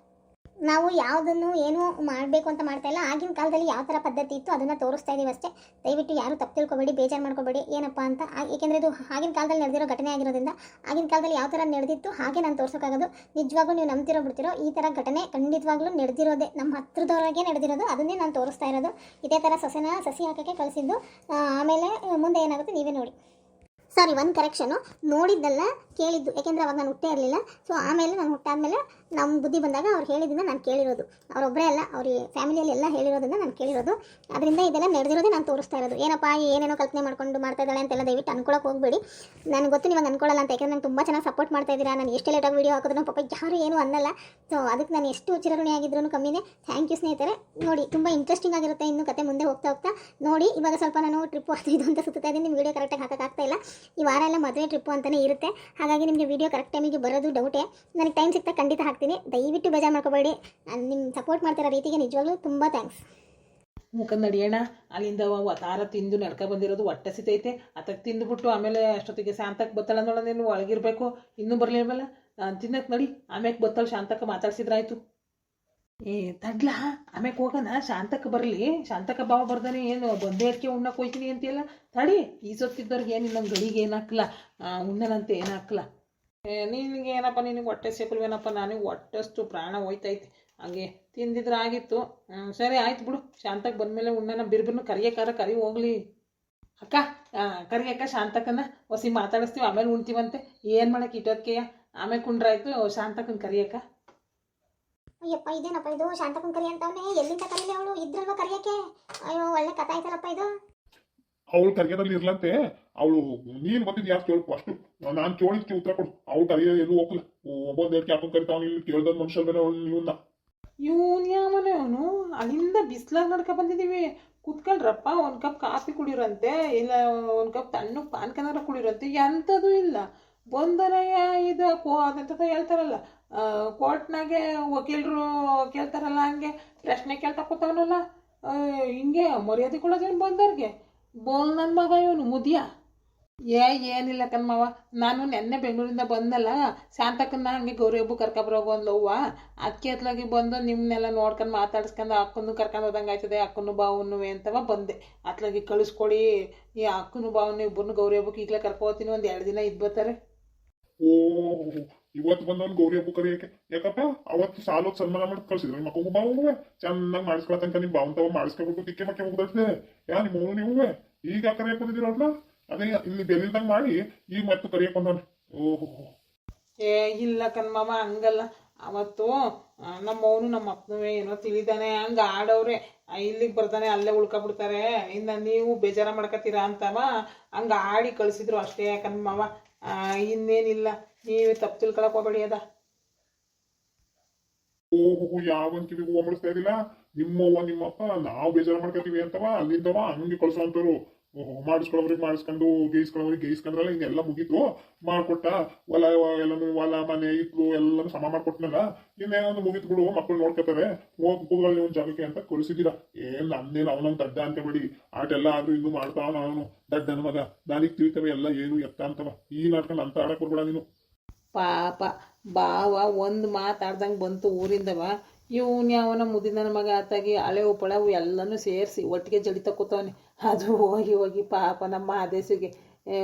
ನಾವು ಯಾವುದನ್ನು ಏನು ಮಾಡಬೇಕು ಅಂತ ಮಾಡ್ತಾ ಇಲ್ಲ ಆಗಿನ ಕಾಲದಲ್ಲಿ ಯಾವ ಥರ ಪದ್ಧತಿ ಇತ್ತು ಅದನ್ನು ತೋರಿಸ್ತಾ ಇದ್ದೀವಿ ಅಷ್ಟೇ. ದಯವಿಟ್ಟು ಯಾರು ತಪ್ಪು ತಿಳ್ಕೊಬೇಡಿ ಬೇಜಾರು ಮಾಡ್ಕೋಬೇಡಿ ಏನಪ್ಪ ಅಂತ ಏಕೆಂದರೆ ಇದು ಆಗಿನ ಕಾಲದಲ್ಲಿ ನಡೆದಿರೋ ಘಟನೆ ಆಗಿರೋದ್ರಿಂದ ಆಗಿನ ಕಾಲದಲ್ಲಿ ಯಾವ ಥರ ನಡೆದಿತ್ತು ಹಾಗೆ ನಾನು ತೋರ್ಸೋಕ್ಕಾಗೋದು. ನಿಜವಾಗ್ಲೂ ನೀವು ನಂಬ್ತಿರೋ ಬಿಡ್ತಿರೋ ಈ ಥರ ಘಟನೆ ಖಂಡಿತವಾಗ್ಲೂ ನಡೆದಿರೋದೇ ನಮ್ಮ ಹತ್ರದವರೆಗೆ ನಡೆದಿರೋದು ಅದನ್ನೇ ನಾನು ತೋರಿಸ್ತಾ ಇರೋದು. ಇದೇ ಥರ ಸಸಿ ಹಾಕೋಕ್ಕೆ ಕಳಿಸಿದ್ದು ಆಮೇಲೆ ಮುಂದೆ ಏನಾಗುತ್ತೆ ನೀವೇ ನೋಡಿ. ಸಾರಿ ಒಂದು ಕರೆಕ್ಷನು ನೋಡಿದ್ದಲ್ಲ ಕೇಳಿದ್ದು ಯಾಕೆಂದರೆ ಅವಾಗ ನಾನು ಹುಟ್ಟೇ ಇರಲಿಲ್ಲ. ಸೊ ಆಮೇಲೆ ನಾನು ಹುಟ್ಟಾದ್ಮೇಲೆ ನಮ್ಮ ಬುದ್ಧಿ ಬಂದಾಗ ಅವ್ರು ಹೇಳಿದ್ದನ್ನು ನಾನು ಕೇಳಿರೋದು ಅವರೊಬ್ಬರೇ ಅಲ್ಲ ಅವ್ರ ಫ್ಯಾಮಿಲಿಯಲ್ಲಿ ಎಲ್ಲ ಹೇಳಿರೋದನ್ನು ನಾನು ಕೇಳಿರೋದು. ಅದರಿಂದ ಇದೆಲ್ಲ ನಡೆದಿರೋದೇ ನಾನು ತೋರಿಸ್ತಾ ಇರೋದು. ಏನಪ್ಪ ಏನೇನೋ ಕಲ್ಪನೆ ಮಾಡ್ಕೊಂಡು ಮಾಡ್ತಾ ಇದ್ದಾಳೆ ಅಂತೆಲ್ಲ ದಯವಿಟ್ಟು ಅನ್ಕೊಳಕ್ಕೆ ಹೋಗ್ಬೇಡಿ. ನನಗೆ ಗೊತ್ತು ನಿಮಗೆ ಅನ್ಕೊಳ್ಳಲ್ಲ ಅಂತ ಯಾಕೆಂದರೆ ನಂಗೆ ತುಂಬ ಚೆನ್ನಾಗಿ ಸಪೋರ್ಟ್ ಮಾಡ್ತಾ ಇದ್ದೀರಾ. ನಾನು ಎಷ್ಟೇ ಲೇಟಾಗಿ ವೀಡಿಯೋ ಹಾಕಿದ್ರು ಪಾಪ ಯಾರು ಏನೂ ಅನ್ನಲ್ಲ. ಸೊ ಅದಕ್ಕೆ ನಾನು ಎಷ್ಟು ಚಿರಋಣಿ ಆಗಿದ್ರು ಕಮ್ಮಿನೇ. ಥ್ಯಾಂಕ್ ಯು ಸ್ನೇಹಿತರೆ. ನೋಡಿ ತುಂಬ ಇಂಟ್ರೆಸ್ಟಿಂಗ್ ಆಗಿರುತ್ತೆ ಇನ್ನು ಕತೆ ಮುಂದೆ ಹೋಗ್ತಾ ನೋಡಿ. ಇವಾಗ ಸ್ವಲ್ಪ ನಾನು ಟ್ರಿಪ್ ಆಗ್ತಿದ್ದು ಅಂತ ಸುತ್ತಾ ಇದ್ದೀನಿ ನಿಮ್ಮ ವೀಡಿಯೋ ಕರೆಕ್ಟಾಗಿ ಹಾಕೋಕ್ಕಾಗ್ತಾ ಇಲ್ಲ. ಈ ವಾರ ಎಲ್ಲ ಮದುವೆ ಟ್ರಿಪ್ಪು ಅಂತಲೇ ಇರುತ್ತೆ. ಹಾಗಾಗಿ ನಿಮಗೆ ವಿಡಿಯೋ ಕರೆಕ್ಟ್ ಟೈಮಿಗೆ ಬರೋದು ಡೌಟೇ. ನನಗೆ ಟೈಮ್ ಸಿಗ್ತಾ ಖಂಡಿತ ಹಾಕ್ತೀನಿ. ದಯವಿಟ್ಟು ಬೇಜಾರು ಮಾಡ್ಕೋಬೇಡಿ. ನಾನು ನಿಮ್ಮ ಸಪೋರ್ಟ್ ಮಾಡ್ತಿರೋ ರೀತಿಗೆ ನಿಜವಾಗ್ಲೂ ತುಂಬ ಥ್ಯಾಂಕ್ಸ್. ಮುಖಂಡ್ ನಡಿಯೋಣ. ಅಲ್ಲಿಂದ ತಾರ ತಿಂದು ನಡ್ಕ ಬಂದಿರೋದು ಹೊಟ್ಟೆ ಸಿತೈತೆ. ಅದಕ್ಕೆ ತಿಂದುಬಿಟ್ಟು ಆಮೇಲೆ ಅಷ್ಟೊತ್ತಿಗೆ ಶಾಂತಕ್ಕೆ ಬತ್ತಳ ನೋಡ, ನೀನು ಒಳಗಿರ್ಬೇಕು, ಇನ್ನೂ ಬರಲಿಲ್ವಲ್ಲ. ನಾನು ತಿನ್ನಕ್ಕೆ ನಡಿ, ಆಮ್ಯಾಕೆ ಬತ್ತಳ ಶಾಂತಕ್ಕೆ ಮಾತಾಡ್ಸಿದ್ರಾಯ್ತು. ತಡ್ಲ ಆಮ್ಯಾಕೆ ಹೋಗೋಣ, ಶಾಂತಕ್ಕೆ ಬರಲಿ. ಶಾಂತಕ್ಕ ಬಾವ ಬರ್ದಾನೆ, ಏನು ಬಂದೇ ಅಡಿಕೆ ಉಣ್ಣಕ್ಕೆ ಹೋಯ್ತೀನಿ ಅಂತೀಯಲ್ಲ. ತಡಿ, ಈ ಸೊತ್ತಿದ್ದವ್ರಿಗೆ ಏನು ಇನ್ನೊಂದು ಗಡಿಗೆ ಏನು ಹಾಕಲ್ಲ, ಉಣ್ಣನಂತೆ ಏನು ಹಾಕಲ್ಲ. ನಿನಗೆ ಏನಪ್ಪ, ನಿನಗೆ ಹೊಟ್ಟೆ ಸೇಪಲ್ವೇನಪ್ಪ, ನನಗೆ ಹೊಟ್ಟೆಷ್ಟು ಪ್ರಾಣ ಹೋಯ್ತೈತೆ. ಹಾಗೆ ತಿಂದಿದ್ರೆ ಆಗಿತ್ತು. ಸರಿ ಆಯ್ತು ಬಿಡು, ಶಾಂತಕ್ಕೆ ಬಂದಮೇಲೆ ಉಣ್ಣನ. ಬಿರ್ಬಿರ್ನು ಕರಿಯಕ್ಕಾರ ಕರಿ ಹೋಗ್ಲಿ. ಅಕ್ಕ ಕರಿಯಕ್ಕ ಶಾಂತಕ್ಕನ್ನ ಹೊಸಿ ಮಾತಾಡಿಸ್ತೀವಿ, ಆಮೇಲೆ ಉಣ್ತೀವಂತೆ. ಏನು ಮಾಡಕ್ಕೆ ಇಟ್ಟೋದ್ಕೆಯ, ಆಮೇಲೆ ಕುಂಡ್ರಾಯ್ತು. ಶಾಂತಕ್ಕನ ಕರಿಯಕ್ಕ. ಅಯ್ಯಪ್ಪ, ಇದೇನಪ್ಪ ಇದು, ಶಾಂತಕ್ಕನ ಕರಿ ಅಂತವನೇ. ಎಲ್ಲಿಂದ ಕರೀಲಿ ಅವಳು? ಇದ್ರಲ್ವ ಕರಿಯಕ್ಕೆ? ಅಯ್ಯೋ, ಒಳ್ಳೆ ಕಥೆ ಆಯ್ತಲ್ಲಪ್ಪ ಇದು. ಅವಳು ಕರಿಯೋದಲ್ಲಿ ಇರ್ಲಂತೆ. ಅವಳು ನೀನು ಬಂದಿದ್ದು ಯಾರು ಕೇಳು ಫಸ್ಟು. ನಾನು ಕೇಳಿದ್ಕೆ ಉತ್ತರ ಕೊಡು. ಅವಳು ಕರಿಯೋ ಎಲ್ಲೂ ಹೋಗಲ್ಲ. ಒಬ್ಬೊಂದು ಹೇಳ್ಕೆ ಹಾಕೊಂಡು ಕರಿತಾವ. ಇಲ್ಲಿ ಕೇಳ್ದ ಮನುಷ್ಯ ಬೇರೆ ಇವನ್ನ. ಇವನು ಯಾವನೇ ಅವನು? ಅಲ್ಲಿಂದ ಬಿಸ್ಲಾಗ ನಡ್ಕ ಬಂದಿದ್ದೀವಿ. ಕೂತ್ಕೊಳ್ರಪ್ಪ, ಒಂದು ಕಪ್ ಕಾಫಿ ಕುಡಿಯೋರಂತೆ, ಇಲ್ಲ ಒಂದು ಕಪ್ ತಣ್ಣಗೆ ಪಾನ್ಕನಾರ ಕುಡಿಯೋರಂತೆ. ಎಂಥದ್ದು ಇಲ್ಲ. ಬಂದರಯ್ಯ ಇದು ಅದಂತ ಹೇಳ್ತಾರಲ್ಲ, ಕೋರ್ಟ್ನಾಗೆ ವಕೀಲರು ಕೇಳ್ತಾರಲ್ಲ, ಹಂಗೆ ಪ್ರಶ್ನೆ ಕೇಳ್ತಾ ಕೂತವನಲ್ಲ, ಹಿಂಗೆ ಮರ್ಯಾದೆ ಕೊಡೋದೇನು ಬಂದವ್ರಿಗೆ. ಬೋಲ್ ನನ್ನ ಮಗ ಇವನು ಮುದಿಯ. ಏನಿಲ್ಲ ಕಣ್ಮವ, ನಾನು ನೆನ್ನೆ ಬೆಂಗಳೂರಿಂದ ಬಂದಲ್ಲ, ಶಾಂತಕ್ಕನ್ನ ಹಂಗೆ ಗೌರಿ ಹಬ್ಬ ಕರ್ಕೊಬರೋಗು ಅಂದ್ಲವ್ವ. ಅದಕ್ಕೆ ಅತ್ಲಾಗಿ ಬಂದು ನಿಮ್ಮನ್ನೆಲ್ಲ ನೋಡ್ಕೊಂಡು ಮಾತಾಡ್ಸ್ಕೊಂಡು ಅಕ್ಕನ್ನು ಕರ್ಕೊಂಡು ಹೋದಂಗೆ ಆಯ್ತದೆ, ಅಕ್ಕನು ಬಾವನು ಅಂತವ ಬಂದೆ. ಅತ್ಲಾಗಿ ಕಳಿಸ್ಕೊಡಿ, ಈ ಅಕ್ಕನು ಬಾವನು ಇಬ್ಬರನ್ನು ಗೌರಿ ಹಬ್ಬಕ್ಕೆ ಈಗಲೇ ಕರ್ಕೊತೀನಿ, ಒಂದು 2 ದಿನ ಇದ್ದು ಬರ್ತಾರೆ. ಓ, ಇವತ್ತು ಬಂದವನು ಗೌರಿ ಹಬ್ಬ ಕರಿಯಕ್ಕೆ. ಯಾಕಪ್ಪ ಅವತ್ತು ಸಾಲೋದ್ ಸನ್ಮಾನ ಮಾಡಿ ಕಳ್ಸಿದ್ರು. ನಿಮ್ಮ ಮಕ್ಕಳು ಬಾವು ಚೆನ್ನಾಗಿ ಮಾಡಿಸ್ಕೊಳತನಕ ನಿಮ್ಮ ಬಾವನ್ ತವ ಮಾಡಿಸ್ಕೊಬಿಟ್ಟು ತಿಕ್ಕೆ ಮಕ್ಕೆ ಮುಗ್ದೈತೆ. ನಿಮ್ಮ ಮಗು ನೀವು ಈಗ ಕರಿಯಕ್ಕೆ ಬಂದಿದ್ದೀರಲ್ಲ, ಅದೇ ಇಲ್ಲಿ ಬೆಲ್ಲಿಲ್ದಂಗೆ ಮಾಡಿ ಈಗ ಮತ್ತೆ ಕರಿಯಕ್ಕೆ ಬಂದವನು. ಓಹೋ, ಇಲ್ಲ ಕಣ್ಮವ, ಹಂಗಲ್ಲ. ಅವತ್ತು ನಮ್ಮ ಅವನು ನಮ್ಮ ಅಪ್ಪನವೇ ಏನೋ ತಿಳಿದಾನೆ, ಹಂಗೆ ಆಡವ್ರೆ. ಇಲ್ಲಿಗೆ ಬರ್ತಾನೆ, ಅಲ್ಲೇ ಉಳ್ಕೊಬಿಡ್ತಾರೆ, ಇನ್ನು ನೀವು ಬೇಜಾರ ಮಾಡ್ಕೊತೀರಾ ಅಂತವ ಹಂಗೆ ಆಡಿ ಕಳಿಸಿದ್ರು ಅಷ್ಟೇ ಕಣ್ಮವ. ಇನ್ನೇನಿಲ್ಲ, ನೀವೇ ತಪ್ಪು ತಿಳ್ಕೊಳಕ್ ಹೋಗ್ಬೇಡಿ ಅದ. ಓಹೋ, ಯಾವನ್ ಕಿವಿಗೂ ಓಮಡಿಸ್ತಾ ಇದಿಲ್ಲ. ನಿಮ್ಮವ್ವ ನಿಮ್ಮಪ್ಪ ನಾವು ಬೇಜಾರು ಮಾಡ್ಕೊತೀವಿ ಅಂತವ ಅಲ್ಲಿಂದವ ಹಂಗೆ ಕಳ್ಸೋಂತವ್ರು. ಮಾಡಿಸ್ಕೊಳ್ಳೋರಿಗೆ ಮಾಡಿಸ್ಕೊಂಡು ಗೇಯಿಸ್ಕೊಳ್ಳೋರಿಗೆ ಗೇಯಿಸ್ಕೊಂಡ್ರಲ್ಲ, ಹಿಂಗೆಲ್ಲ ಮುಗೀತು. ಮಾಡ್ಕೊಟ್ಟ ಹೊಲ ಎಲ್ಲನೂ, ಹೊಲ ಮನೆ ಇತ್ತು ಎಲ್ಲನೂ ಸಮ ಮಾಡ್ಕೊಟ್ನಲ್ಲ, ಇನ್ನೇನೊಂದು ಮುಗಿತು ಬಿಡು, ಮಕ್ಕಳು ನೋಡ್ಕೊತಾರೆ, ಹೋಗಿ ಕೂತ್ಕೊಳ್ಳಿ ಒಂದು ಜಾಗಕ್ಕೆ ಅಂತ ಕಳಿಸಿದ್ದೀರಾ. ಏನ್ ನಮ್ದೇನು ಅವನೊಂದು ದಡ್ಡ ಅಂತ ಬಿಡಿ, ಆಟೆಲ್ಲ ಆದ್ರೂ ಇನ್ನೂ ಮಾಡ್ತಾವ. ಅವನು ದಡ್ಡನ ಮಗ, ನಾನೀಗ ತಿಳಿತವೆ ಎಲ್ಲ ಏನು ಎತ್ತ ಅಂತವ. ಈ ನಾಟಕ ಅಂತ ಆಡಕ್ ಬರ್ಬೇಡ ನೀನು. ಪಾಪ ಬಾವ ಒಂದು ಮಾತಾಡ್ದಂಗೆ ಬಂತು ಊರಿಂದವ. ಇವನು ಯಾವನ ಮುದಿನ ಮಗ ಆತಾಗಿ ಹಳೆವು ಪಳವು ಎಲ್ಲನೂ ಸೇರಿಸಿ ಒಟ್ಟಿಗೆ ಜಡಿತ ಕೂತವನೆ. ಅದು ಹೋಗಿ ಹೋಗಿ ಪಾಪ ನಮ್ಮ ಆದೇಶಿಗೆ,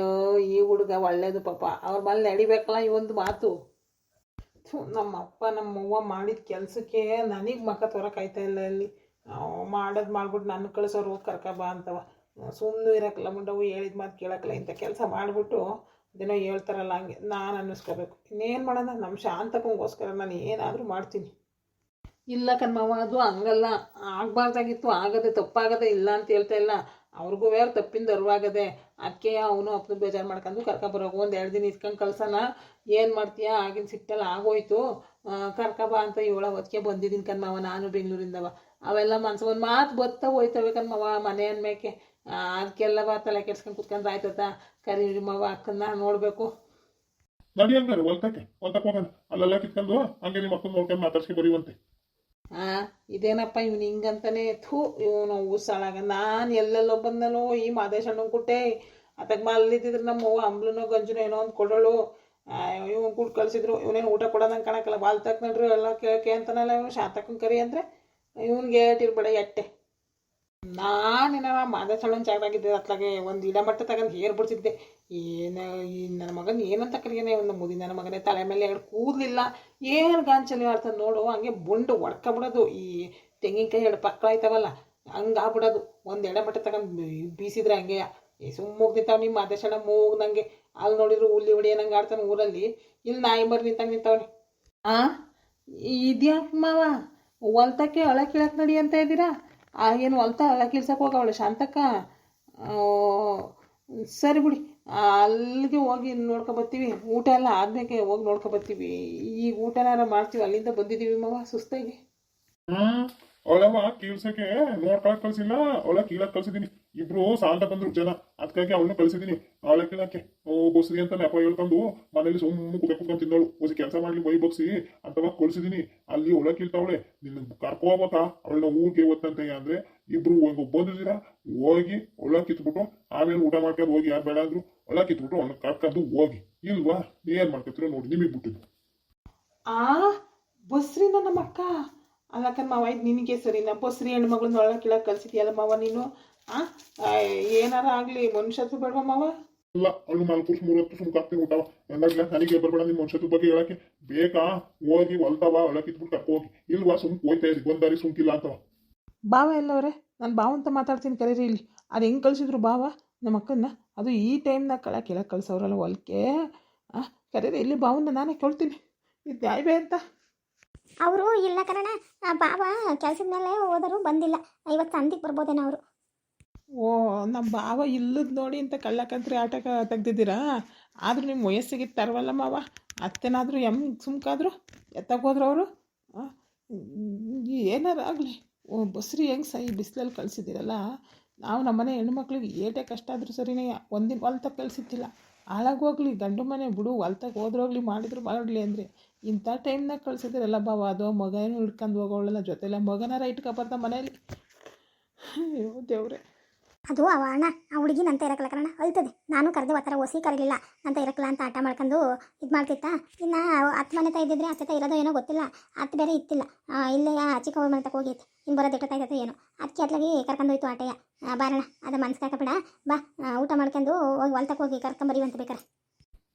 ಈ ಹುಡುಗ ಒಳ್ಳೇದು ಪಾಪ, ಅವ್ರ ಮೇಲೆ ನಡಿಬೇಕಲ್ಲ ಈ ಒಂದು ಮಾತು. ನಮ್ಮ ಅಪ್ಪ ನಮ್ಮವ್ವ ಮಾಡಿದ ಕೆಲಸಕ್ಕೆ ನನಗೆ ಮಕ್ಕ ತೋರಕಾಯ್ತಾ ಇಲ್ಲ. ಇಲ್ಲಿ ಮಾಡೋದು ಮಾಡ್ಬಿಟ್ಟು ನನ್ನ ಕಳಿಸೋರು ಹೋಗಿ ಕರ್ಕಬಾ ಅಂತವ. ಸುಮ್ಮನೆ ಇರೋಕ್ಕಲ್ಲ ಮುಂಡವು, ಹೇಳಿದ ಮಾತು ಕೇಳೋಕ್ಕಲ್ಲ. ಇಂಥ ಕೆಲಸ ಮಾಡಿಬಿಟ್ಟು ಅದೇನೋ ಹೇಳ್ತಾರಲ್ಲ ಹಂಗೆ ನಾನು ಅನ್ನಿಸ್ಕೋಬೇಕು. ಇನ್ನೇನು ಮಾಡೋಣ, ನಮ್ಮ ಶಾಂತಕ್ಕಂಗೋಸ್ಕರ ನಾನು ಏನಾದರೂ ಮಾಡ್ತೀನಿ. ಇಲ್ಲ ಕಣ್ಮವ, ಅದು ಹಂಗಲ್ಲ. ಆಗಬಾರ್ದಾಗಿತ್ತು, ಆಗದೆ, ತಪ್ಪಾಗದೆ, ಇಲ್ಲ ಅಂತ ಹೇಳ್ತಾ ಇಲ್ಲ. ಅವ್ರಿಗೂ ಬೇರೆ ತಪ್ಪಿಂದ ಅರಿವಾಗದೆ. ಅದಕ್ಕೆ ಅವನು ಅಪ್ಪನ ಬೇಜಾರು ಮಾಡ್ಕೊಂಡು ಕರ್ಕೊಬರೋಗು, ಒಂದು 2 ದಿನ ಇಟ್ಕೊಂಡು ಕಳ್ಸೋಣ. ಏನು ಮಾಡ್ತೀಯ, ಆಗಿನ ಸಿಟ್ಟೆಲ್ಲ ಆಗೋಯ್ತು, ಕರ್ಕಬಾ ಅಂತ ಅದಕ್ಕೆ ಬಂದಿದ್ದೀನಿ ಕಣ್ಮವ ನಾನು ಬೆಂಗಳೂರಿಂದವ. ಅವೆಲ್ಲ ಮನ್ಸು ಒಂದು ಮಾತು ಬತ್ತಾ ಹೋಯ್ತವೆ ಕಣ್ಮವ, ಮನೆ ಅನ್ಮೇಕೆ. ಅದಕ್ಕೆಲ್ಲ ತಲೆ ಕೆಡ್ಸ್ಕೊಂಡು ಕುತ್ಕೊಂಡ್ರೆ ಆಯ್ತದ. ಕರೀರಿ ಮವ, ಅಕ್ಕನ್ನ ನೋಡಬೇಕು. ನಡಿ ಹಂಗಾರೆ ಹೊಲ್ತಕ್ಕೆ ಹೋಗೋಣ. ಅಲ್ಲೆಲ್ಲ ಕಿತ್ಕೊಂಡು ಹಂಗೆ ನಿಮ್ಮ ಮಕ್ಕಳು ನೋಡ್ಕೊಂಡು ಮಾತಾಡ್ಸಿ ಬರೀವಂತೆ. ಇದೇನಪ್ಪ ಇವನು ಹಿಂಗಂತಾನೆ. ಇವನು ಉಸಾಳಾಗ ನಾನು ಎಲ್ಲೆಲ್ಲೋ ಬಂದನೋ ಈ ಮಾದೇಶಣ್ಣನ ಕುಟ್ಟೆ. ಅದಕ್ಕೆ ಅಲ್ಲಿದ್ದಿದ್ರೆ ನಮ್ಮವ್ವ ಅಂಬ್ಲನೋ ಗಂಜನೋ ಏನೋ ಒಂದು ಕೊಡೋಳು. ಇವ್ನು ಕೊಟ್ಟು ಕಳಿಸಿದ್ರು. ಇವನೇನು ಊಟ ಕೊಡೋದಂಗೆ ಕಾಣಕ್ಕಲ್ಲ. ಬಾಲ್ ತಕ್ಕ ನಡ್ರಿ ಎಲ್ಲ ಕೇಳಕ್ಕೆ ಅಂತಾನಲ್ಲ ಇವನು. ಶಾಂತಕ್ಕನ ಕರಿ ಅಂದರೆ ಇವನಿಗೆ ಏಟಿರ್ಬೇಡ ಎಟ್ಟೆ. ನಾನೇನವ ಮಾದೇಶಣ್ಣನ ಜಾಗದಾಗಿದ್ದೆ, ಅತ್ಲಾಗೆ ಒಂದು ಇಡಮಟ್ಟ ತಗೊಂಡು ಹೇರ್ಬಿಡ್ತಿದ್ದೆ. ಏನು ಈ ನನ್ನ ಮಗನ ಏನಂತ ಕರಿಯೇನೆ, ಒಂದು ಮುದಿ ನನ್ನ ಮಗನೇ, ತಲೆ ಮೇಲೆ 2 ಕೂದಲಿಲ್ಲ, ಏನು ಗಾಂಚಲಿ ಆಡ್ತಾನೆ ನೋಡು. ಹಂಗೆ ಬುಂಡು ಹೊಡ್ಕೊಬಿಡೋದು. ಈ ತೆಂಗಿನಕಾಯಿ 2 ಪಕ್ಕಳಾಯ್ತವಲ್ಲ, ಹಂಗೆ ಆಗ್ಬಿಡೋದು. ಒಂದು ಎಡೆಮಟ್ಟ ತಗೊಂಡು ಬೀಸಿದ್ರೆ ಹಂಗೆ ಸುಮ್ಮೋಗ್ತಿರ್ತಾವೆ. ನಿಮ್ಮ ಮಾದೇಶಣ್ಣ ಮೂಗ್ನಂಗೆ. ಅಲ್ಲಿ ನೋಡಿದ್ರು ಹುಲ್ಲಿ ಹೊಡಿಯೋನಂಗೆ ಆಡ್ತಾನೆ ಊರಲ್ಲಿ. ಇಲ್ಲಿ ನಾಯಿ ಮರಿ ನಿಂತವನೆ. ಇದ್ಯಾಕೆ ಮಾವ ಹೊಲ್ತಕ್ಕೆ ಹಳ ಕೀಳಕ್ಕೆ ನಡಿ ಅಂತ ಇದ್ದೀರಾ? ಏನು ಹೊಲ್ತ ಹಳ ಕೀಳ್ಸಕ್ಕೆ ಹೋಗವಳೆ ಶಾಂತಕ್ಕ? ಸರಿ ಬಿಡಿ, ಅಲ್ಲಿಗೆ ಹೋಗಿ ನೋಡ್ಕೊಬರ್ತೀವಿ. ಊಟ ಎಲ್ಲ ಆದ್ಮೇಲೆ ಹೋಗಿ ನೋಡ್ಕೊಬರ್ತೀವಿ. ಈಗ ಊಟನಾರ ಮಾಡ್ತೀವಿ. ಅಲ್ಲಿಂದ ಬಂದಿದ್ದೀವಿ ಮಾವ ಸುಸ್ತಾಗಿ. ಅವಳವ ಕೀಳ್ಸಕ್ಕೆ ನೋಡ್ಕೊಳಕ್ ಕಳ್ಸಿಲ್ಲ, ಅವಳ ಕೀಳಕ್ ಕಳ್ಸಿದೀನಿ. ಇಬ್ರು ಸಾಲ ಬಂದ್ರು ಜನ, ಅದಕ್ಕಾಗಿ ಅವಳನ್ನ ಕಳ್ಸಿದೀನಿ. ಅವಳ ಕೇಳಕ್ಕೆ ಬಸ್ರಿ ಅಂತ ನೆಪ ಹೇಳ್ಕೊಂಡು ಮನೇಲಿ ಸುಮ್ಮನೆ ಕುತ್ಕೊಂಡು ತಿನ್ನೋಳು, ಹೊಸ ಕೆಲಸ ಮಾಡ್ಲಿ ಮೈ ಬಗ್ಸಿ ಅಂತವ ಕಳ್ಸಿದೀನಿ. ಅಲ್ಲಿ ಒಳ ಕೀಳ್ತಾವಳೆ, ನಿನ್ನ ಕರ್ಕೊ ಹೋಗ್ಬೇಕಾ ಅವಳನ್ನ ಊರಿಗೆ ಓದ್ತಂತೆ ಅಂದ್ರೆ ಇಬ್ರು ಬಂದಿದ್ದೀರಾ, ಹೋಗಿ ಒಳ ಕಿತ್ಬಿಟ್ಟು ಆಮೇಲೆ ಊಟ ಮಾಡ್ಕೊಂಡು ಹೋಗಿ, ಯಾರು ಬೇಡ ಅಂದ್ರು ಒಳ ಕಿತ್ಬಿಟ್ಟು ಅವಳನ್ನ ಕರ್ಕೊಂಡು ಹೋಗಿ. ಇಲ್ವಾ ಏನ್ ಮಾಡ್ಕೊತೀರೋ ನೋಡಿ, ನಿಮಗೆ ಬಿಟ್ಟಿದ್ದು. ಆ ಬಸ್ರಿನ ನಮ್ಮ ಅಕ್ಕ ಅಲ್ಲಕ್ಕನ್ ಮಾವ, ಇದು ನಿನಗೆ ಸರಿನಾ? ಬಸ್ರಿ ಹೆಣ್ಮಗಳನ್ನ ಒಳ ಕೀಳಕ್ಕೆ ಕಳ್ಸಿದ್ಯಲ್ಲ ಮಾವ ನೀನು. ಏನಾರ ಆಗಲಿ ಮನುಷ್ಯತ್ವ ಬೇಡವಾ ಮಾವ? ಇಲ್ಲ ಅವಳು 4 ವರ್ಷ 3 ವರ್ಷ ಸುಮ್ಕಾಗ್ತೀನಿ ಊಟವ ಎಂದಾಗ್ಲ ನನಗೆ ಬರ್ಬೇಡ ನಿಮ್ಮ ಮನುಷ್ಯತ್ವ ಬಗ್ಗೆ ಹೇಳಕ್ಕೆ. ಬೇಕಾ ಹೋಗಿ ಹೊಲ್ತಾವ ಒಳ ಕಿತ್ಬಿಟ್ಟು ಕರ್ಕೊ ಹೋಗಿ. ಇಲ್ವಾ ಹೋಯ್ತಾ ಇರಿ, ಬಂದಾರಿ ಸುಮ್ಕಿಲ್ಲ ಅಂತವ. ಬಾವ ಎಲ್ಲವ್ರೆ, ನಾನು ಬಾವ ಅಂತ ಮಾತಾಡ್ತೀನಿ, ಕರೀರಿ ಇಲ್ಲಿ. ಅದು ಹೆಂಗೆ ಕಳಿಸಿದ್ರು ಬಾವ ನಮ್ಮ ಅಕ್ಕನ್ನ? ಅದು ಈ ಟೈಮ್ನಾಗ ಕೆಳಗೆ ಕಳ್ಸವ್ರಲ್ಲ ಹೊಲ್ಕೆ. ಕರೀರಿ ಇಲ್ಲಿ ಬಾವನ್ನ, ನಾನೇ ಕೇಳ್ತೀನಿ ಇದು ನ್ಯಾಯವೇ ಅಂತ. ಅವರು ಇಲ್ಲ ಕಣ, ಬಾಬಾ ಕೆಲಸದ ಮೇಲೆ ಹೋದರು, ಬಂದಿಲ್ಲ. ಇವತ್ತು ಸಂತಿಗೆ ಬರ್ಬೋದೇನೋ ಅವರು. ಓ, ನಮ್ಮ ಬಾವ ಇಲ್ಲದ ನೋಡಿ ಅಂತ ಕಳ್ಳಕಂತ್ರಿ ಆಟಕ ತೆಗ್ದಿದ್ದೀರಾ? ಆದರೂ ನಿಮ್ಮ ವಯಸ್ಸಿಗೆ ತರವಲ್ಲ ಮಾವ. ಅತ್ತೆನಾದರೂ ಸುಮ್ಕಾದ್ರು ಎತ್ತಗೋದ್ರು ಅವರು. ಏನಾರ ಆಗಲಿ, ಓ ಬಸ್ರಿ ಹೆಂಗೆ ಸೈ ಬಿಸಿಲಲ್ಲಿ ಕಳಿಸಿದ್ದೀರಲ್ಲ. ನಾವು ನಮ್ಮನೆ ಹೆಣ್ಮಕ್ಳಿಗೆ ಏಟೇ ಕಷ್ಟ ಆದರೂ ಸರಿನೇ ಒಂದಿನ ಹೊಲ್ತಕ್ಕೆ ಕಳಿಸಿದ್ದಿಲ್ಲ. ಹಾಳಾಗೋಗ್ಲಿ ಗಂಡು ಮನೆ ಬಿಡು, ಹೊಲ್ತಕ್ಕೆ ಹೋದ್ರೋಗ್ಲಿ ಮಾಡಿದ್ರು ಮಾಡಲಿ ಅಂದರೆ ಇಂಥ ಟೈಮ್ನಾಗ ಕಳಿಸಿದ್ದೀರಲ್ಲ ಬಾವ. ಅದು ಮಗನೂ ಹಿಡ್ಕೊಂಡು ಹೋಗೋಳಲ್ಲ, ಜೊತೆಲ್ಲ ಮಗನಾರ ಇಟ್ಕೊಬಾರ್ದ ಮನೇಲಿ. ಅಯ್ಯೋ ದೇವ್ರೆ. ಅದು ಅವ ಅಣ್ಣ, ಆ ಹುಡುಗಿ ನಂತ ಇರಕ್ಕಲ್ಲ ಕಣ, ಅಳ್ತದೆ. ನಾನು ಕರೆದೆ ಆ ಥರ ಒಸಿ ಕರಲಿಲ್ಲ ಅಂತ ಇರಕ್ಕಲ್ಲ ಅಂತ ಆಟ ಮಾಡ್ಕೊಂಡು ಇದು ಮಾಡ್ತಿತ್ತ. ಇನ್ನು 10 ಮನೆ ಇದ್ದಿದ್ರೆ ಅತ್ತೆ ಇರೋದೋ ಏನೋ ಗೊತ್ತಿಲ್ಲ, ಅತ್ತೆ ಬೇರೆ ಇತ್ತಿಲ್ಲ, ಇಲ್ಲೇ ಚಿಕ್ಕವ್ರ ಮನೆ ತಕ ಹೋಗೈತೆ. ಇನ್ನು ಬರೋದು ಎಷ್ಟೊತ್ತಾಯ್ತೈತೆ ಏನೋ, ಅದಕ್ಕೆ ಅತ್ಲಾಗಿ ಕರ್ಕೊಂಡು ಹೋಯ್ತು ಆಟೆಯ. ಬಾರಣ, ಅದ ಮನ್ಸು ಹಾಕಬೇಡ, ಬಾ ಊಟ ಮಾಡ್ಕೊಂಡು ಹೋಗಿ ಹೊಲ್ತಕ್ಕೆ ಹೋಗಿ ಕರ್ಕೊಂಬರಿವಂತ ಬೇಕಾರೆ.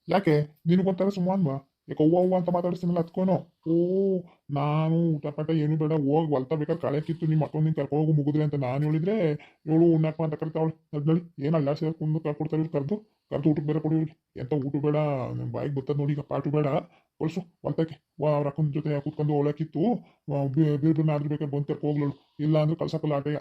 ಯಾಕೆ ನಿನಗೊಂಥರ ಸುಮ್ಮನ್ವಾ? ಯಾಕೆ ಅವ್ವ ಅಂತ ಮಾತಾಡಿಸ್ತೀನಲ್ಲ ಅದಕ್ಕೂನು. ಓ ನಾನು ಊಟ ಪಾಟ ಏನು ಬೇಡ, ಹೋಗಿ ಹೊಲ್ತಾ ಬೇಕಾದ್ರೆ ಕಳೆ ಕಿತ್ತು ನಿಮ್ಮ ಮಕ್ಕಳು ನೀನು ಕರ್ಕೊಂಡು ಮುಗಿದ್ರೆ ಅಂತ ನಾನು ಹೇಳಿದ್ರೆ ಇವಳು ಉಣ್ಣಾಕ ಅಂತ ಕರಿತಾವಳು. ಅದ್ನಲ್ಲಿ ಏನು ಅಲ್ಲ ಸೇರಿ ಕುಂದು ಕರ್ಕೊಡ್ತಾರೆ ಇವ್ರು, ಕರೆದು ಊಟಕ್ಕೆ ಬೇರೆ ಕೊಡಿ ಇವ್ರಿಗೆ. ಎಂತ ಊಟ ಬೇಡ, ಬಾಯಿಗೆ ಬರ್ತದೆ ನೋಡಿ, ಈಗ ಪಾಟು ಬೇಡ, ಕಳ್ಸು ಹೊಲ್ತಕ್ಕೆ. ಅವ್ರ ಅಕ್ಕನ ಜೊತೆ ಕೂತ್ಕೊಂಡು ಒಳಕಿತ್ತು ಬೀರ್ಬಿರ್ನ ಆದ್ರೆ ಬೇಕಾದ್ರೆ ಬಂದು ಕರ್ಕೊ ಹೋಗ್ಲಳು, ಇಲ್ಲ ಅಂದ್ರೆ ಕಳ್ಸಕ್ಕಲ್ಲ ಆಟೆಯ.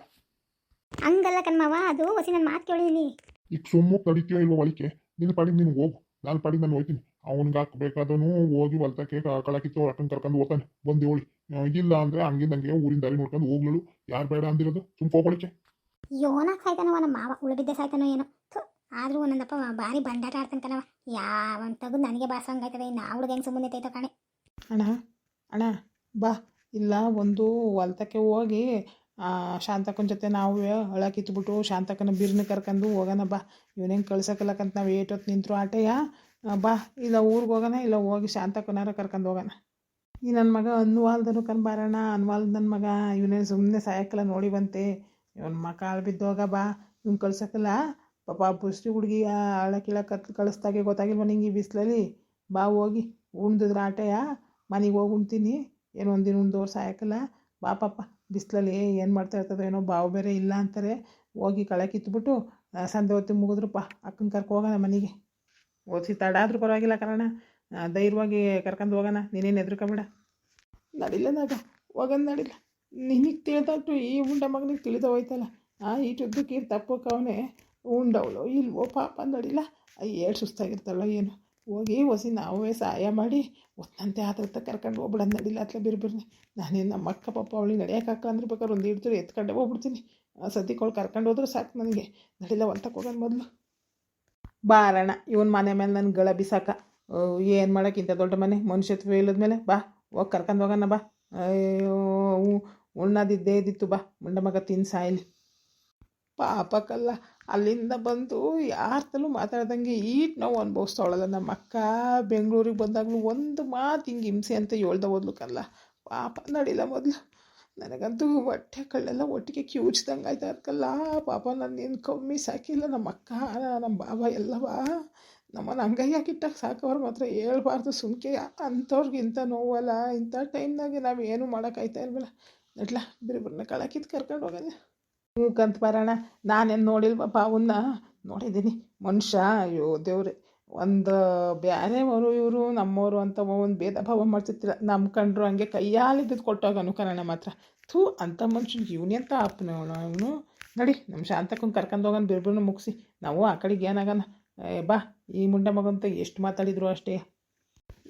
ಹಂಗಲ್ಲ ಕಣ್ಮವ, ಅದು ಹೊಸಿ ನನ್ನ ಮಾತು ಕೇಳಿಲಿ. ಈಗ ಸುಮ್ಮನೆ ತಡಿತೀಯೋ ಇಲ್ವೋ ಒಳಿಕೆ? ನಿನ್ನ ಪಾಡಿಗೆ ನೀನು ಹೋಗು, ನಾನು ಪಾಡಿಗೆ ನಾನು ಹೋಗ್ತೀನಿ. ಅವ್ನಿಗೆ ಹಾಕ್ಬೇಕಾದನು ಹೋಗಿ ಹೊಲ್ತಕ್ಕೆ ಕಳಕಿತ್ತು ಅಕ್ಕನ ಕರ್ಕೊಂಡು ಹೋಗ್ತಾನೆ, ಬಂದು ಹೇಳಿ. ಇಲ್ಲ ಅಂದರೆ ಹಂಗೆ ಊರಿನ ದಾರಿ ನೋಡ್ಕೊಂಡು ಹೋಗ್ಲಳು. ಯಾರು ಬೇಡ ಅಂದಿರೋದು ಸುಮ್ಮ ಹೋಗ್ಲಿಕ್ಕೆ. ಯೋನಾಗ ಸಾಯ್ತಾನವ ನಮ್ಮ ಮಾವ, ಉಳಿಬಿದ್ದೆ ಸಾಯ್ತಾನೋ ಏನೋ. ಆದರೂ ಒಂದೊಂದಪ್ಪ ಭಾರಿ ಬಂಡಾಟ ಆಡ್ತಾನೆ ಕಣವ. ಯಾವನ್ ತೆಗೆದು ನನಗೆ ಬಾಸಂಗಾಯ್ತದೆ, ಇನ್ನು ಆ ಹುಡುಗ ಹೆಂಗೆ ಸುಮ್ಮನೆ ತೈತೋ ಕಾಣೆ. ಅಣ್ಣ ಬಾ, ಇಲ್ಲ ಒಂದು ಹೊಲ್ತಕ್ಕೆ ಹೋಗಿ ಶಾಂತಕ್ಕನ ಜೊತೆ ನಾವು ಹಳ ಕಿತ್ಬಿಟ್ಟು ಶಾಂತಕ್ಕನ ಬಿರ್ನ ಕರ್ಕೊಂಡು ಹೋಗೋಣ ಬಾ. ಇವನು ಹೆಂಗೆ ಕಳ್ಸಕ್ಕಲ್ಲಕ್ಕಂತ ನಾವು ಏಟೊತ್ತು ನಿಂತರು ಆಟೆಯ. ಬಾ, ಇಲ್ಲ ಊರಿಗೆ ಹೋಗೋಣ, ಇಲ್ಲ ಹೋಗಿ ಶಾಂತಕ್ಕನಾರ ಕರ್ಕೊಂಡು ಹೋಗೋಣ. ಈ ನನ್ನ ಮಗ ಅನ್ವಾಲ್ದನು ಬಾರಣ, ಅನ್ವಾಲ್ದ ನನ್ನ ಮಗ ಇವನೇ ಸುಮ್ಮನೆ ಸಾಯಕ್ಕಲ್ಲ ನೋಡಿ ಬಂತೆ. ಇವನ ಕಾಲು ಬಿದ್ದೋಗ ಬಾ, ಇವ್ನು ಕಳ್ಸಕ್ಕಲ್ಲ ಪಾಪ. ಬುಷ್ಟಿ ಹುಡುಗಿ ಹಳ ಕಳಿಸ್ದಾಗೆ ಗೊತ್ತಾಗಿಲ್ವ ನಿಂಗೆ ಈ ಬಿಸಿಲಲ್ಲಿ? ಬಾ ಹೋಗಿ ಉಣ್ದಿದ್ರೆ ಆಟೆಯ, ಮನೆಗೆ ಹೋಗಿ ಉಣ್ತೀನಿ, ಏನೋ ಒಂದಿನ ಉಣ್ದವ್ರು ಸಾಯಕ್ಕಲ್ಲ. ಬಾ ಪಾಪ, ಬಿಸಿಲಲ್ಲಿ ಏನು ಮಾಡ್ತಾ ಇರ್ತದೋ ಏನೋ, ಬಾವು ಬೇರೆ ಇಲ್ಲ ಅಂತಾರೆ. ಹೋಗಿ ಕಳೆ ಕಿತ್ಬಿಟ್ಟು ಸಂಜೆ ಹೊತ್ತಿಗೆ ಮುಗಿದ್ರಪ್ಪ ಅಕ್ಕನ ಕರ್ಕೊ ಹೋಗೋಣ ಮನೆಗೆ. ಓದಿಸಿ ತಡ ಆದರೂ ಪರವಾಗಿಲ್ಲ ಕಾರಣ, ಧೈರ್ಯವಾಗಿ ಕರ್ಕೊಂಡು ಹೋಗೋಣ, ನೀನೇನು ಹೆದರ್ಕೋಬೇಡ. ನಡಿಲ್ಲನಾಗ ಹೋಗೋಣ, ನಡಿಲ್ಲ. ನಿನಗೆ ತಿಳಿದಟ್ಟು ಈ ಉಂಡ ಮಗನಿಗೆ ತಿಳಿದ ಹೋಯ್ತಲ್ಲ, ಈಟುದ್ದಕ್ಕೆ ತಪ್ಪೋಕವನೇ ಉಂಡವಳು ಇಲ್ವೋ ಪಾಪ, ನಡಿಲ್ಲ. ಏಳು ಸುಸ್ತಾಗಿರ್ತಾಳ ಏನು, ಹೋಗಿ ಹೊಸಿ ನಾವೇ ಸಹಾಯ ಮಾಡಿ ಒತ್ತಂತೆ ಆತ ಕರ್ಕೊಂಡು ಹೋಗ್ಬಿಡೋದು. ನಡಿಲ್ಲ ಅತ್ಲ ಬಿರ್ಬಿರ್ನಿ. ನಾನೇನು ನಮ್ಮ ಅಕ್ಕ ಪಾಪ ಅವಳಿಗೆ ನಡೆಯೋಕೆ ಹಾಕ ಅಂದ್ರೆ ಬೇಕಾದ್ರೆ ಒಂದು ಹಿಡ್ದು ಎತ್ಕೊಂಡೆ ಹೋಗ್ಬಿಡ್ತೀನಿ. ಸದ್ಯಕ್ಕೆ ಅವಳು ಕರ್ಕೊಂಡು ಹೋದ್ರೆ ಸಾಕು ನನಗೆ. ನಡಿಲ್ಲ ಹೊಲ್ತಕ್ಕೆ ಹೋಗೋಣ ಮೊದಲು. ಬಾರಣ, ಇವನ್ ಮನೆ ಮೇಲೆ ನನ್ನ ಗಳ ಬಿಸಾಕ. ಏನು ಮಾಡೋಕೆ ಇಂಥ ದೊಡ್ಡ ಮನೆ, ಮನುಷ್ಯತ್ವ ಇಲ್ಲದ್ಮೇಲೆ ಬಾ ಹೋಗಿ ಕರ್ಕೊಂಡು ಹೋಗೋಣ ಬಾ. ಅಯ್ಯೋ ಉಣ್ಣದಿದ್ದೇ ಇದ್ದಿತ್ತು, ಬಾ ಮುಂಡ ಮಗ ತಿನ್ನು ಸಾಯಿಲಿ. ಪಾಪಕ್ಕಲ್ಲ ಅಲ್ಲಿಂದ ಬಂದು ಯಾರ್ತಲ್ಲೂ ಮಾತಾಡ್ದಂಗೆ ಈಟ್ ನಾವು ಅನುಭವಿಸ್ತಾವಳಲ್ಲ ನಮ್ಮ ಅಕ್ಕ. ಬೆಂಗಳೂರಿಗೆ ಬಂದಾಗಲೂ ಒಂದು ಮಾತು ಹಿಂಗೆ ಹಿಂಸೆ ಅಂತ ಹೇಳ್ದ ಓದ್ಲಿಕ್ಕಲ್ಲ ಪಾಪ. ನಡಿಲ್ಲ ಮೊದಲು, ನನಗಂತೂ ಹೊಟ್ಟೆ ಕಳ್ಳೆಲ್ಲ ಒಟ್ಟಿಗೆ ಕಿವುಚ್ದಂಗೆ ಆಯ್ತಾ ಇರ್ಕಲ್ಲ ಪಾಪ. ನಾನೇನು ಕಮ್ಮಿ ಸಾಕಿಲ್ಲ, ನಮ್ಮ ಅಕ್ಕ ನಮ್ಮ ಬಾಬಾ ಎಲ್ಲವ ನಮ್ಮನ್ನು ಅಂಗೈಯಾಗಿಟ್ಟಾಗ ಸಾಕವ್ರು ಮಾತ್ರ ಹೇಳ್ಬಾರ್ದು ಸುಮ್ಕೆ. ಅಂಥವ್ರಿಗಿಂತ ನೋವಲ್ಲ, ಇಂಥ ಟೈಮ್ನಾಗೆ ನಾವು ಏನು ಮಾಡೋಕ್ಕಾಯ್ತಾ ಇಲ್ವಲ್ಲ. ನಡ್ಲ ಬಿರ್ಬಿರ್ನ ಕಳಕಿದ್ದು ಕರ್ಕೊಂಡು ಹೋಗೋಣ. ಕಂತ ಬರೋಣ. ನಾನೇನು ನೋಡಿಲ್ವಪ್ಪ ಅವನ್ನ, ನೋಡಿದ್ದೀನಿ ಮನುಷ್ಯ. ಅಯ್ಯೋ ದೇವ್ರೆ, ಒಂದು ಬೇರೆಯವರು ಇವರು ನಮ್ಮವರು ಅಂತ ಒಂದು ಭೇದ ಭಾವ ಮಾಡ್ತಿರ್ತಿಲ್ಲ. ನಮ್ಮ ಕಂಡ್ರು ಹಂಗೆ ಕೈಯಾಲಿದ್ದು ಕೊಟ್ಟೋಗನು ಕನ್ನಡ ಮಾತ್ರ. ಥೂ, ಅಂಥ ಮನುಷ್ಯನಿಗೆ ಇವನೆಂತ ಅಪ್ಪನ ಇವನು. ನಡಿ ನಮ್ಮ ಶಾಂತಕ್ಕನ ಕರ್ಕೊಂಡು ಹೋಗೋಣ, ಬಿರ್ಬಿರ್ನ ಮುಗಿಸಿ ನಾವು ಆ ಕಡೆಗೆ ಏನಾಗೋಣ. ಬಾ, ಈ ಮುಂಡೆ ಮಗಂತ ಎಷ್ಟು ಮಾತಾಡಿದ್ರು ಅಷ್ಟೇ.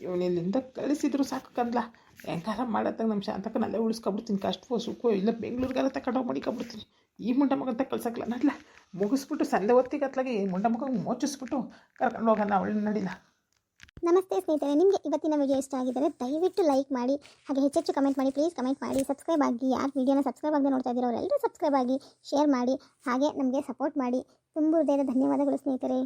ಇವನಿಲ್ಲಿಂದ ಕಳಿಸಿದ್ರು ಸಾಕು ಕಂದ್ಲ. ಹೆಂಗಾರ ಮಾಡತ್ತಾಗ ನಮ್ಮ ಶಾಂತಕ್ಕನ ಅಲ್ಲೇ ಉಳಿಸ್ಕೊಬಿಡ್ತೀನಿ, ಕಷ್ಟವೋ ಸುಖವೋ ಇಲ್ಲ ಬೆಂಗ್ಳೂರಿಗಾರ ತಗೊಂಡೋಗಿ ಮಡಿಕೊಬಿಡ್ತೀನಿ. ಈ ಮುಂಡ ಮಗಂತ ಕಳ್ಸಕ್ಲ ನಡ್ಲ ಮುಗಿಸ್ಬಿಟ್ಟು ಸಂದೆ ಹೊತ್ತಿಗೆ ಅತ್ಲಾಗೆ ಈ ಮುಂಡ ಮಗ ಮೋಚಿಸ್ಬಿಟ್ಟು ಕರ್ಕೊಂಡು ಹೋಗೋಣ ಅವಳು ನಡಿಲ್ಲ. ನಮಸ್ತೆ ಸ್ನೇಹಿತರೆ, ನಿಮಗೆ ಇವತ್ತಿನ ವಿಡಿಯೋ ಇಷ್ಟ ಆಗಿದ್ದರೆ ದಯವಿಟ್ಟು ಲೈಕ್ ಮಾಡಿ, ಹಾಗೆ ಹೆಚ್ಚೆಚ್ಚು ಕಮೆಂಟ್ ಮಾಡಿ. ಪ್ಲೀಸ್ ಕಮೆಂಟ್ ಮಾಡಿ, ಸಬ್ಸ್ಕ್ರೈಬ್ ಆಗಿ. ಯಾರು ವಿಡಿಯೋನ ಸಬ್ಸ್ಕ್ರೈಬ್ ಆಗದೆ ನೋಡ್ತಾ ಇದ್ದೀರೋ ಅವರೆಲ್ಲರೂ ಸಬ್ಸ್ಕ್ರೈಬ್ ಆಗಿ, ಶೇರ್ ಮಾಡಿ, ಹಾಗೆ ನಮಗೆ ಸಪೋರ್ಟ್ ಮಾಡಿ. ತುಂಬ ಹೃದಯದ ಧನ್ಯವಾದಗಳು ಸ್ನೇಹಿತರೆ.